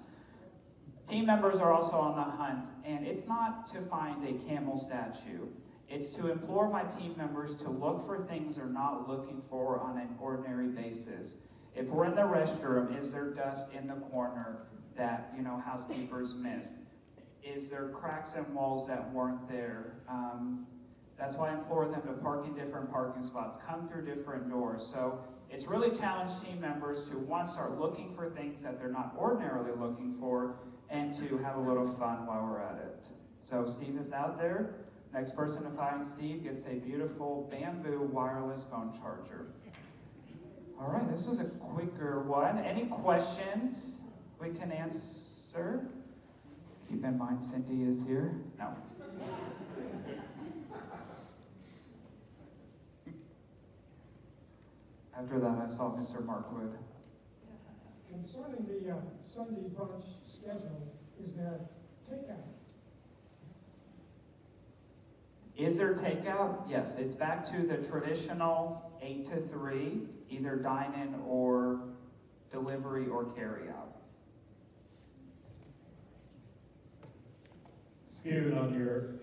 Team members are also on the hunt, and it's not to find a camel statue. It's to implore my team members to look for things they're not looking for on an ordinary basis. If we're in the restroom, is there dust in the corner that, housekeepers missed? Is there cracks in walls that weren't there? That's why I implore them to park in different parking spots, come through different doors. So it's really challenged team members to, one, start looking for things that they're not ordinarily looking for, and to have a little fun while we're at it. So Steve is out there. Next person to find Steve gets a beautiful bamboo wireless phone charger. All right, this was a quicker one. Any questions we can answer? Keep in mind Cindy is here. No. After that, I saw Mr. Markwood. Concerning the Sunday brunch schedule, is there takeout? Is there takeout? Yes, it's back to the traditional 8 to 3, either dine-in or delivery or carry-out. Steven, on your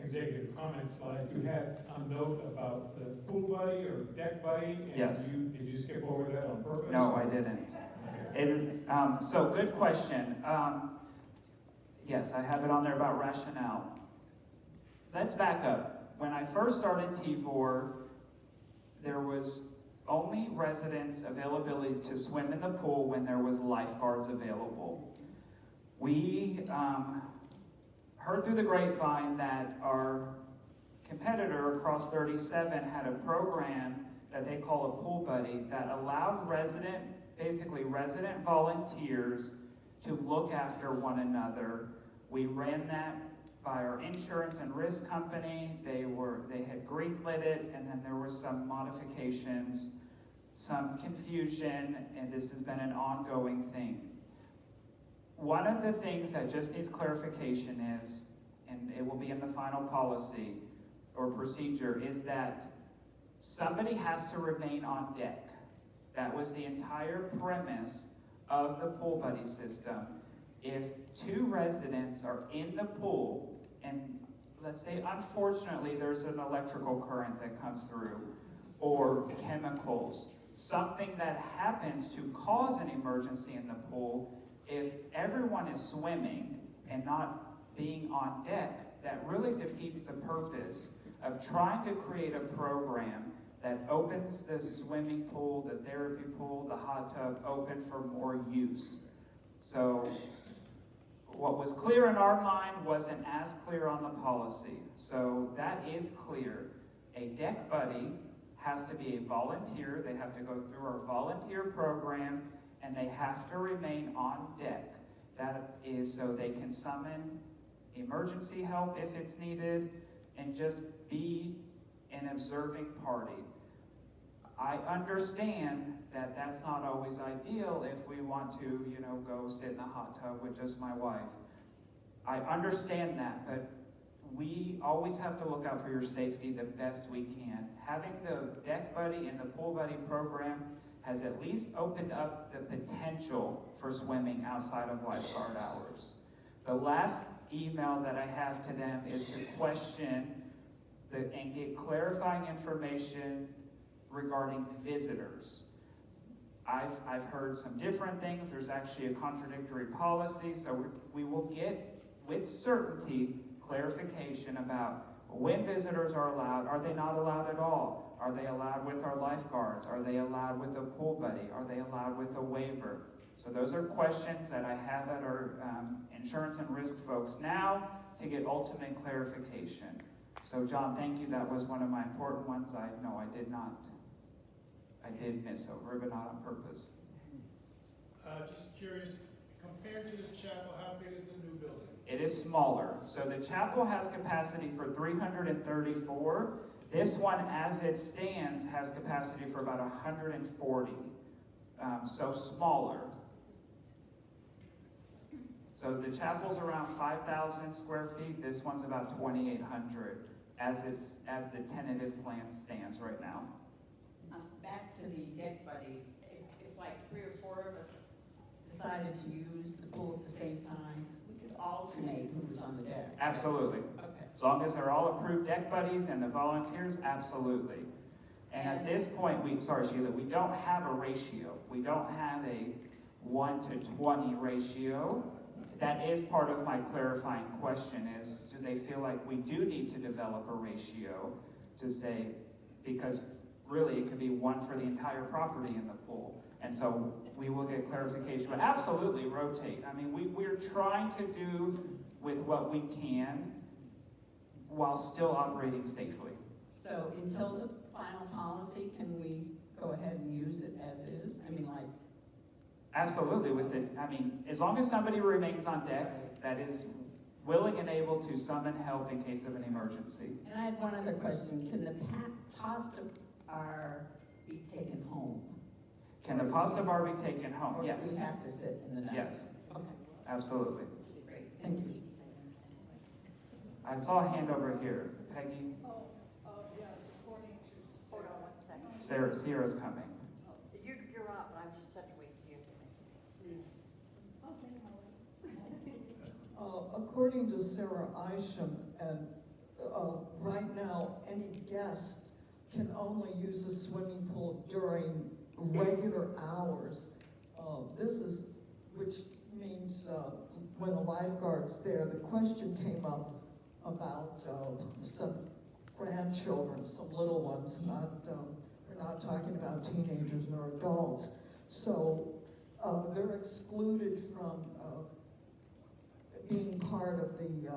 executive comment slide, you had a note about the pool buddy or deck buddy. And Yes. Did you skip over that on purpose? No, I didn't. So good question. Yes, I have it on there about rationale. Let's back up. When I first started T4, there was only residents' availability to swim in the pool when there was lifeguards available. We heard through the grapevine that our competitor across 37 had a program that they call a pool buddy that allowed resident volunteers to look after one another. We ran that by our insurance and risk company. They had greenlit it, and then there were some modifications, some confusion, and this has been an ongoing thing. One of the things that just needs clarification is, and it will be in the final policy or procedure, is that somebody has to remain on deck. That was the entire premise of the pool buddy system. If 2 residents are in the pool, and let's say unfortunately there's an electrical current that comes through, or chemicals, something that happens to cause an emergency in the pool, if everyone is swimming and not being on deck, that really defeats the purpose of trying to create a program that opens the swimming pool, the therapy pool, the hot tub open for more use. So what was clear in our mind wasn't as clear on the policy. So that is clear. A deck buddy has to be a volunteer. They have to go through our volunteer program, and they have to remain on deck. That is so they can summon emergency help if it's needed, and just be an observing party. I understand that that's not always ideal if we want to, go sit in a hot tub with just my wife. I understand that, but we always have to look out for your safety the best we can. Having the deck buddy and the pool buddy program has at least opened up the potential for swimming outside of lifeguard hours. The last email that I have to them is to question and get clarifying information regarding visitors. I've heard some different things. There's actually a contradictory policy, so we will get with certainty clarification about when visitors are allowed. Are they not allowed at all? Are they allowed with our lifeguards? Are they allowed with a pool buddy? Are they allowed with a waiver? So those are questions that I have at our insurance and risk folks now to get ultimate clarification. So John, thank you. That was one of my important ones. No, I did not. I did miss over, but not on purpose. Just curious, compared to the chapel, how big is the new building? It is smaller. So the chapel has capacity for 334. This one, as it stands, has capacity for about 140. So smaller. So the chapel's around 5,000 square feet. This one's about 2,800 as the tentative plan stands right now. Back to the deck buddies, if like 3 or 4 of us decided to use the pool at the same time, we could alternate who was on the deck. Absolutely. Okay. As long as they're all approved deck buddies and the volunteers, absolutely. And at this point, sorry Sheila, we don't have a ratio. We don't have a 1 to 20 ratio. That is part of my clarifying question is, do they feel like we do need to develop a ratio to say, because really it could be 1 for the entire property in the pool. And so we will get clarification, but absolutely rotate. I mean, we're trying to do with what we can while still operating safely. So until the final policy, can we go ahead and use it as is? I mean, like, Absolutely, as long as somebody remains on deck that is willing and able to summon help in case of an emergency. and I had one other question. Can the pasta bar be taken home? Can the pasta bar be taken home? Or do Yes. we have to sit in the night? Yes, Okay, absolutely. great, thank you. I saw a hand over here. Peggy? Yes, according to. Hold on 1 second. Sierra's coming. You're up, I just have to wait till you. According to Sarah Isham, and right now, any guest can only use a swimming pool during regular hours. Which means when a lifeguard's there, the question came up about some grandchildren, some little ones, we're not talking about teenagers or adults. So they're excluded from being part of the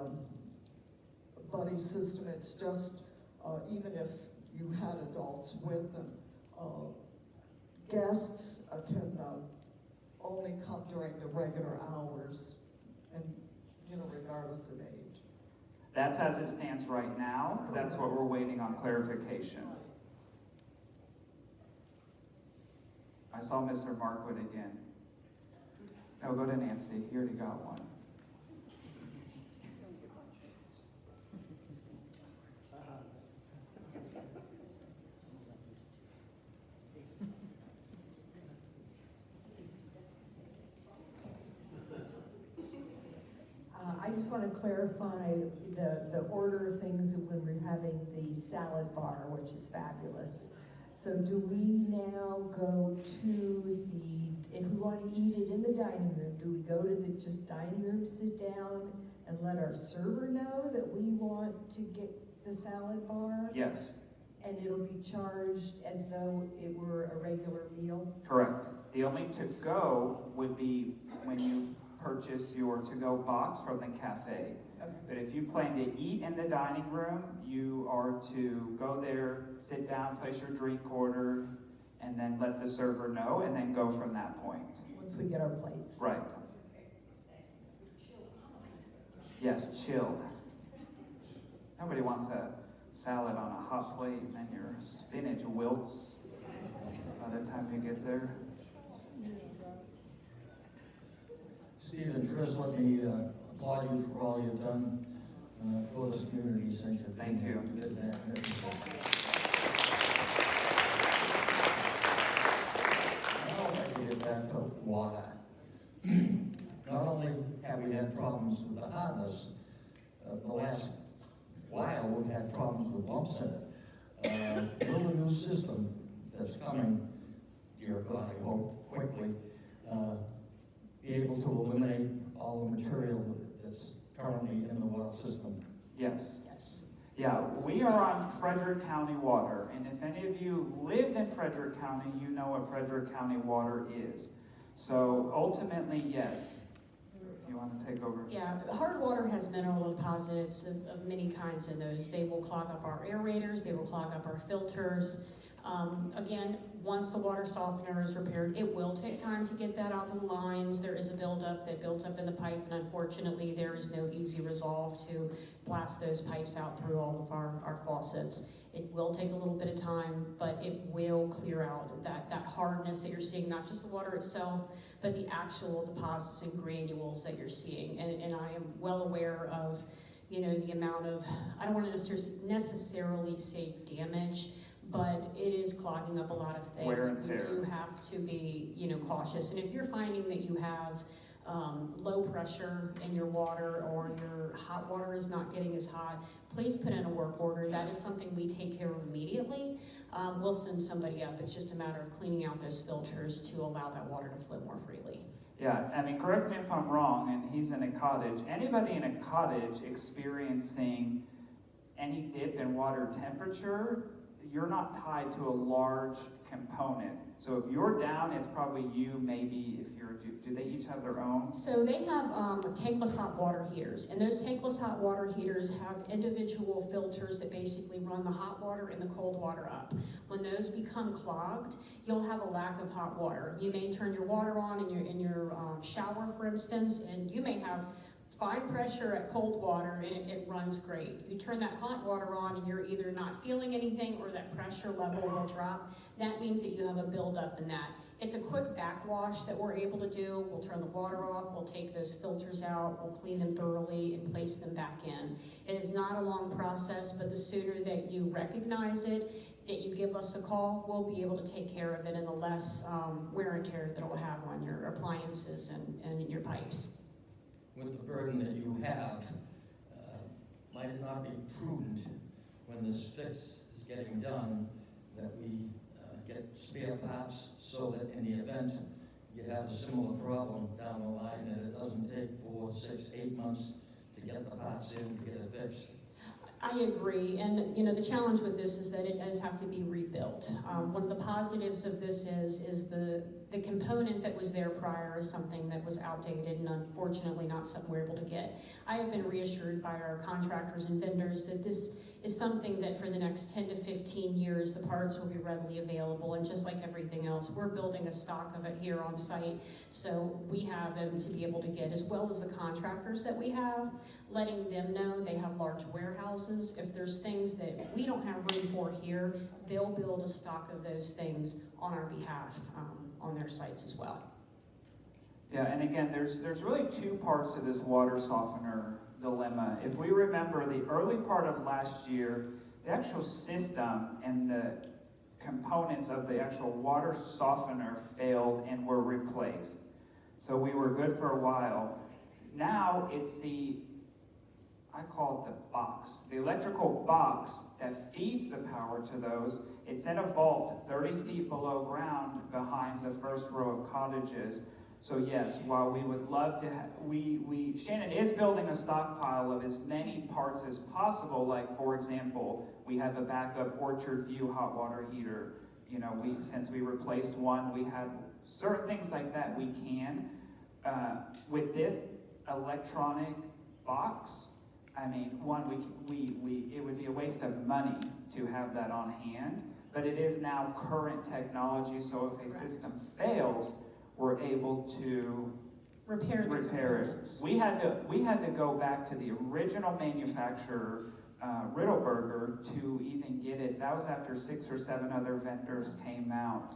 buddy system. It's just, even if you had adults with them, guests can only come during the regular hours and, regardless of age. That's as it stands right now. That's what we're waiting on clarification. I saw Mr. Markwood again. No, go to Nancy. He already got one. I just want to clarify the order of things when we're having the salad bar, which is fabulous. So do we now go to if we want to eat it in the dining room, do we go to the just dining room, sit down, and let our server know that we want to get the salad bar? Yes, And it'll be charged as though it were a regular meal? correct. The only to-go would be when you purchase your to-go box from the cafe. Okay. But if you plan to eat in the dining room, you are to go there, sit down, place your drink order, and then let the server know, and then go from that point. Once we get our plates? Right. Yes, chilled. Nobody wants a salad on a hot plate, and then your spinach wilts by the time you get there. Stephen, first let me applaud you for all you've done for this community since you've been Thank here. you. Good man. have we had problems with the hardness. The last while, we've had problems with lumps in it. Will the new system that's coming, dear God, I hope, quickly, be able to eliminate all the material that's currently in the water system? Yes. Yes. Yeah, we are on Frederick County water, and if any of you lived in Frederick County, you know what Frederick County water is. So ultimately, yes. If you want to take over. Yeah, hard water has mineral deposits of many kinds in those. They will clog up our aerators, they will clog up our filters. Again, once the water softener is repaired, it will take time to get that out of the lines. There is a buildup that builds up in the pipe, and unfortunately, there is no easy resolve to blast those pipes out through all of our faucets. It will take a little bit of time, but it will clear out that hardness that you're seeing, not just the water itself, but the actual deposits and granules that you're seeing. And I am well aware of, you know, the amount of, I don't want to necessarily say damage, but it is clogging up a lot of things. Wear and tear. You do have to be, you know, cautious. And if you're finding that you have low pressure in your water, or your hot water is not getting as hot, please put in a work order. That is something we take care of immediately. We'll send somebody up. It's just a matter of cleaning out those filters to allow that water to flow more freely. Yeah, I mean, correct me if I'm wrong, and he's in a cottage. Anybody in a cottage experiencing any dip in water temperature, you're not tied to a large component. So if you're down, it's probably you, maybe, if you're, do they each have their own? So they have tankless hot water heaters, and those tankless hot water heaters have individual filters that basically run the hot water and the cold water up. When those become clogged, you'll have a lack of hot water. You may turn your water on in your shower, for instance, and you may have fine pressure at cold water and it runs great. You turn that hot water on and you're either not feeling anything or that pressure level will drop. That means that you have a buildup in that. It's a quick backwash that we're able to do. We'll turn the water off, we'll take those filters out, we'll clean them thoroughly and place them back in. It is not a long process, but the sooner that you recognize it, that you give us a call, we'll be able to take care of it, and the less wear and tear that it will have on your appliances and your pipes. With the burden that you have, might it not be prudent when this fix is getting done that we get spare parts so that in the event you have a similar problem down the line, that it doesn't take 4, 6, 8 months to get the parts in to get it fixed? I agree, and you know, the challenge with this is that it does have to be rebuilt. One of the positives of this is the component that was there prior is something that was outdated and unfortunately not something we're able to get. I have been reassured by our contractors and vendors that this is something that for the next 10 to 15 years the parts will be readily available, and just like everything else, we're building a stock of it here on site, so we have them to be able to get, as well as the contractors that we have, letting them know they have large warehouses. If there's things that we don't have room for here, they'll build a stock of those things on our behalf on their sites as well. Yeah, and again, there's really two parts to this water softener dilemma. If we remember the early part of last year, the actual system and the components of the actual water softener failed and were replaced. So we were good for a while. Now it's I call it the box, the electrical box that feeds the power to those. It's in a vault 30 feet below ground behind the first row of cottages. So yes, while we would love to Shannon is building a stockpile of as many parts as possible, like for example, we have a backup Orchard View hot water heater. You know, since we replaced one, we had certain things like that we can. With this electronic box, I mean, it would be a waste of money to have that on hand, but it is now current technology, so if a system fails, we're able to repair it. We had to go back to the original manufacturer, Riddleberger, to even get it. That was after 6 or 7 other vendors came out.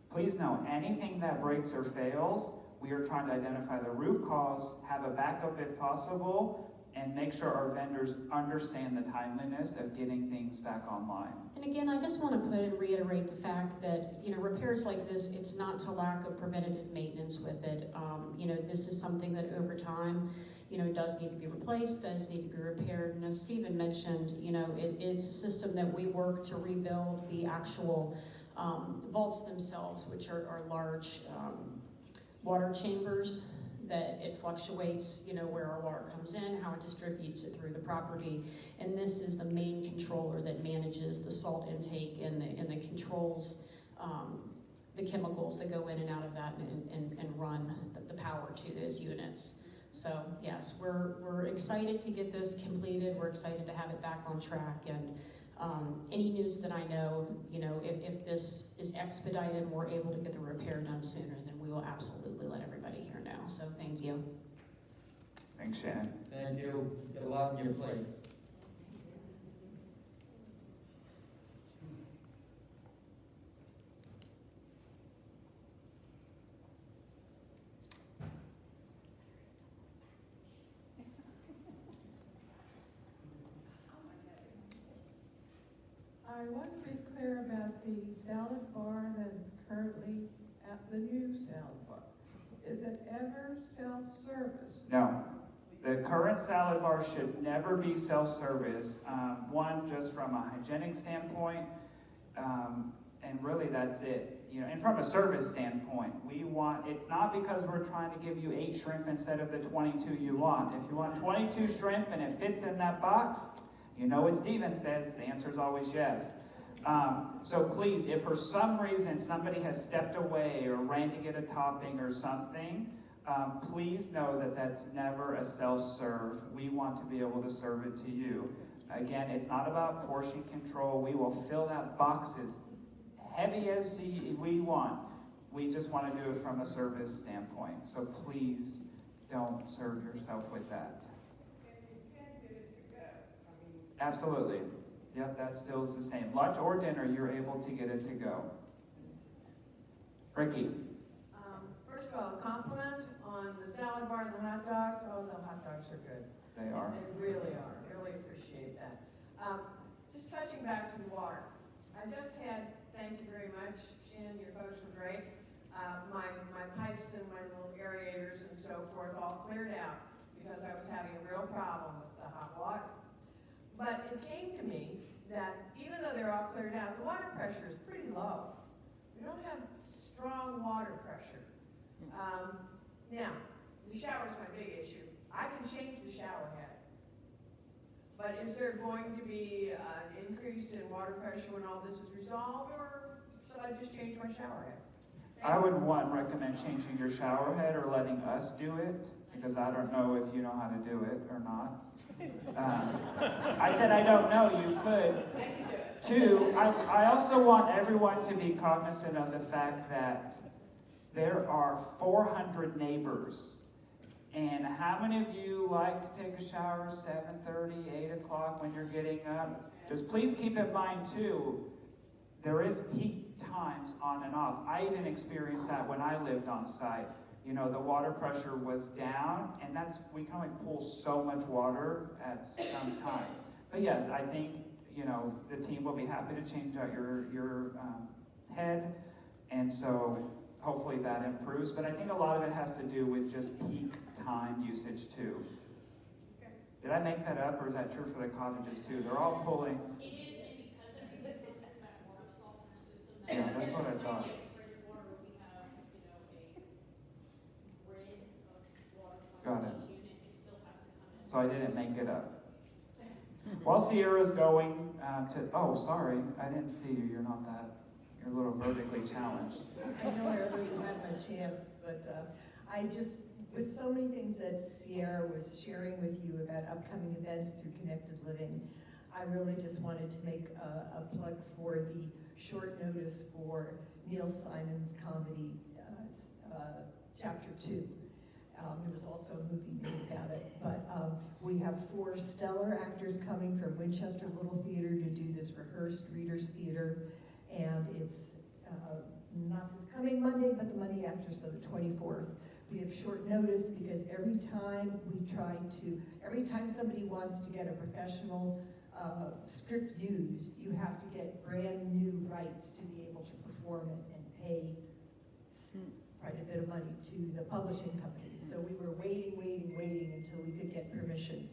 Please know, anything that breaks or fails, we are trying to identify the root cause, have a backup if possible, and make sure our vendors understand the timeliness of getting things back online. And again, I just want to put and reiterate the fact that, repairs like this, it's not to lack of preventative maintenance with it. This is something that over time, does need to be replaced, does need to be repaired. And as Stephen mentioned, it's a system that we work to rebuild the actual vaults themselves, which are large water chambers that it fluctuates, where our water comes in, how it distributes it through the property. And this is the main controller that manages the salt intake and the controls the chemicals that go in and out of that and run the power to those units. So yes, we're excited to get this completed. We're excited to have it back on track. And any news that I know, if this is expedited and we're able to get the repair done sooner, then we will absolutely let everybody here know. So thank you. Thanks, Shannon. Thank you. Got a lot on your plate. I want to be clear about the salad bar that currently at the new salad bar. Is it ever self-service? No. The current salad bar should never be self-service. One, just from a hygienic standpoint, and really that's it. And from a service standpoint, it's not because we're trying to give you 8 shrimp instead of the 22 you want. If you want 22 shrimp and it fits in that box, what Stephen says, the answer is always yes. So please, if for some reason somebody has stepped away or ran to get a topping or something, please know that that's never a self-serve. We want to be able to serve it to you. Again, it's not about portion control. We will fill that box as heavy as we want. We just want to do it from a service standpoint. So please don't serve yourself with that. Absolutely. Yep, that still is the same. Lunch or dinner, you're able to get it to go. Ricky. First of all, a compliment on the salad bar and the hot dogs. Oh, the hot dogs are good. They are. They really are. I really appreciate that. Just touching back to the water. Thank you very much, Shannon, your folks were great. My pipes and my little aerators and so forth all cleared out because I was having a real problem with the hot water. But it came to me that even though they're all cleared out, the water pressure is pretty low. We don't have strong water pressure. Now, the shower is my big issue. I can change the shower head. But is there going to be an increase in water pressure when all this is resolved, or should I just change my shower head? I would recommend changing your shower head or letting us do it, because I don't know if you know how to do it or not. I said I don't know, you could. 2, I also want everyone to be cognizant of the fact that there are 400 neighbors. And how many of you like to take a shower 7:30, 8 o'clock when you're getting up? Just please keep in mind too, there is peak times on and off. I even experienced that when I lived on site. The water pressure was down, and we can only pull so much water at some time. But yes, I think, the team will be happy to change out your head, and so hopefully that improves. But I think a lot of it has to do with just peak time usage too. Did I make that up, or is that true for the cottages too? They're all pulling. It is, and because everybody goes to that water softener system. Yeah, that's what I thought. Got it. So I didn't make it up. While Sierra's going oh, sorry, I didn't see you. You're not that, you're a little vertically challenged. I know I already had my chance, but with so many things that Sierra was sharing with you about upcoming events through Connected Living, I really just wanted to make a plug for the short notice for Neil Simon's comedy, Chapter 2. There was also a movie made about it, but we have 4 stellar actors coming from Winchester Little Theater to do this rehearsed Readers Theater, and it's not this coming Monday, but the Monday after, so the 24th. We have short notice because every time somebody wants to get a professional script used, you have to get brand new rights to be able to perform it and pay quite a bit of money to the publishing company. So we were waiting until we could get permission.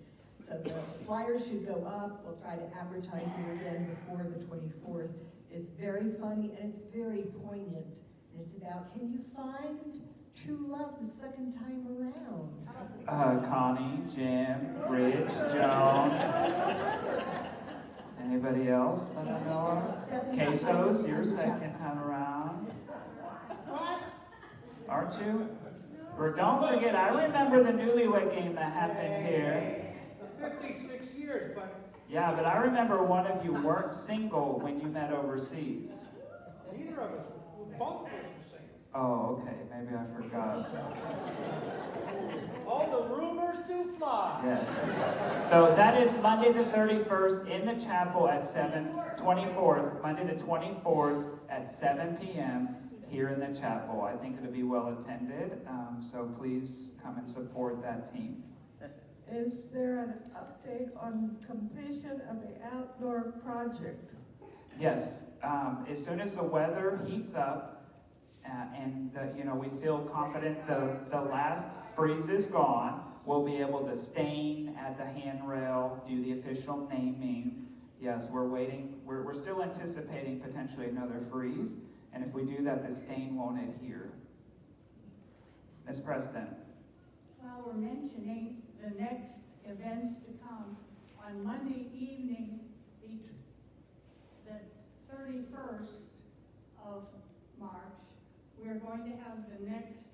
So the flyers should go up. We'll try to advertise it again before the 24th. It's very funny and it's very poignant. And it's about, can you find true love the second time around? Connie, Jim, Rich, Joan. Anybody else that I know of? Quesos, your second time around. Aren't you? Or don't forget, I remember the newlywed game that happened here. 56 years, but Yeah, but I remember one of you weren't single when you met overseas. neither of us, both of us were single. Oh, okay, maybe I forgot. All the rumors do fly. Yes. So that is Monday the 31st in the chapel at 24th, Monday the 24th at 7 p.m. here in the chapel. I think it'll be well attended, so please come and support that team. Is there an update on completion of the outdoor project? Yes, as soon as the weather heats up we feel confident the last freeze is gone, we'll be able to stain at the handrail, do the official naming. Yes, we're waiting. We're still anticipating potentially another freeze, and if we do that, the stain won't adhere. Ms. Preston. While we're mentioning the next events to come, on Monday evening, the 31st of March, we're going to have the next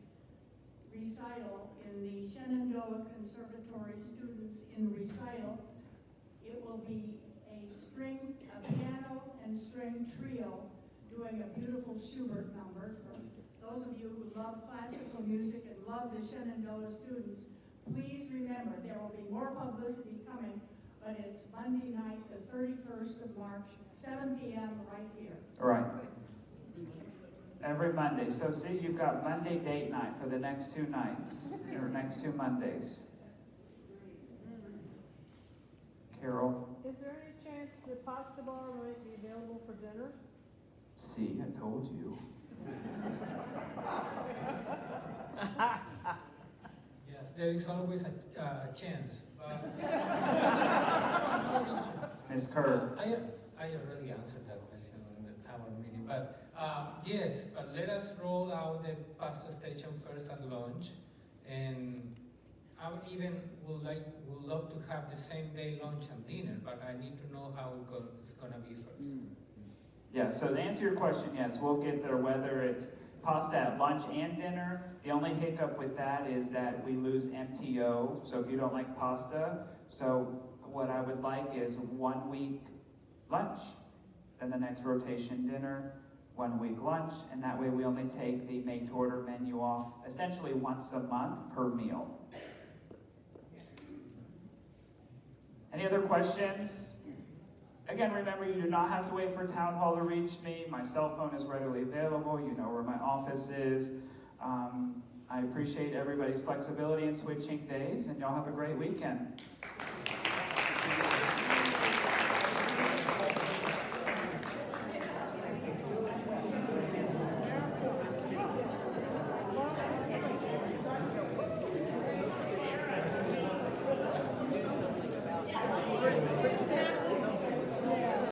recital in the Shenandoah Conservatory Students in Recital. It will be a piano and string trio doing a beautiful Schubert number. For those of you who love classical music and love the Shenandoah students, please remember there will be more publicity coming, but it's Monday night, the 31st of March, 7 p.m. right here. Right. Every Monday. So see, you've got Monday date night for the next 2 nights, or next 2 Mondays. Carol? Is there any chance the pasta bar might be available for dinner? See, I told you. Yes, there is always a chance, but Ms. Kerr? I already answered that question in our meeting, but yes, but let us roll out the pasta station first at lunch, and I would love to have the same day lunch and dinner, but I need to know how it's gonna be first. Yeah, so to answer your question, yes, we'll get there whether it's pasta at lunch and dinner. The only hiccup with that is that we lose MTO, so if you don't like pasta, so what I would like is 1 week lunch, then the next rotation dinner, 1 week lunch, and that way we only take the made-to-order menu off essentially once a month per meal. Any other questions? Again, remember, you do not have to wait for Town Hall to reach me. My cell phone is readily available. You know where my office is. I appreciate everybody's flexibility in switching days, and y'all have a great weekend.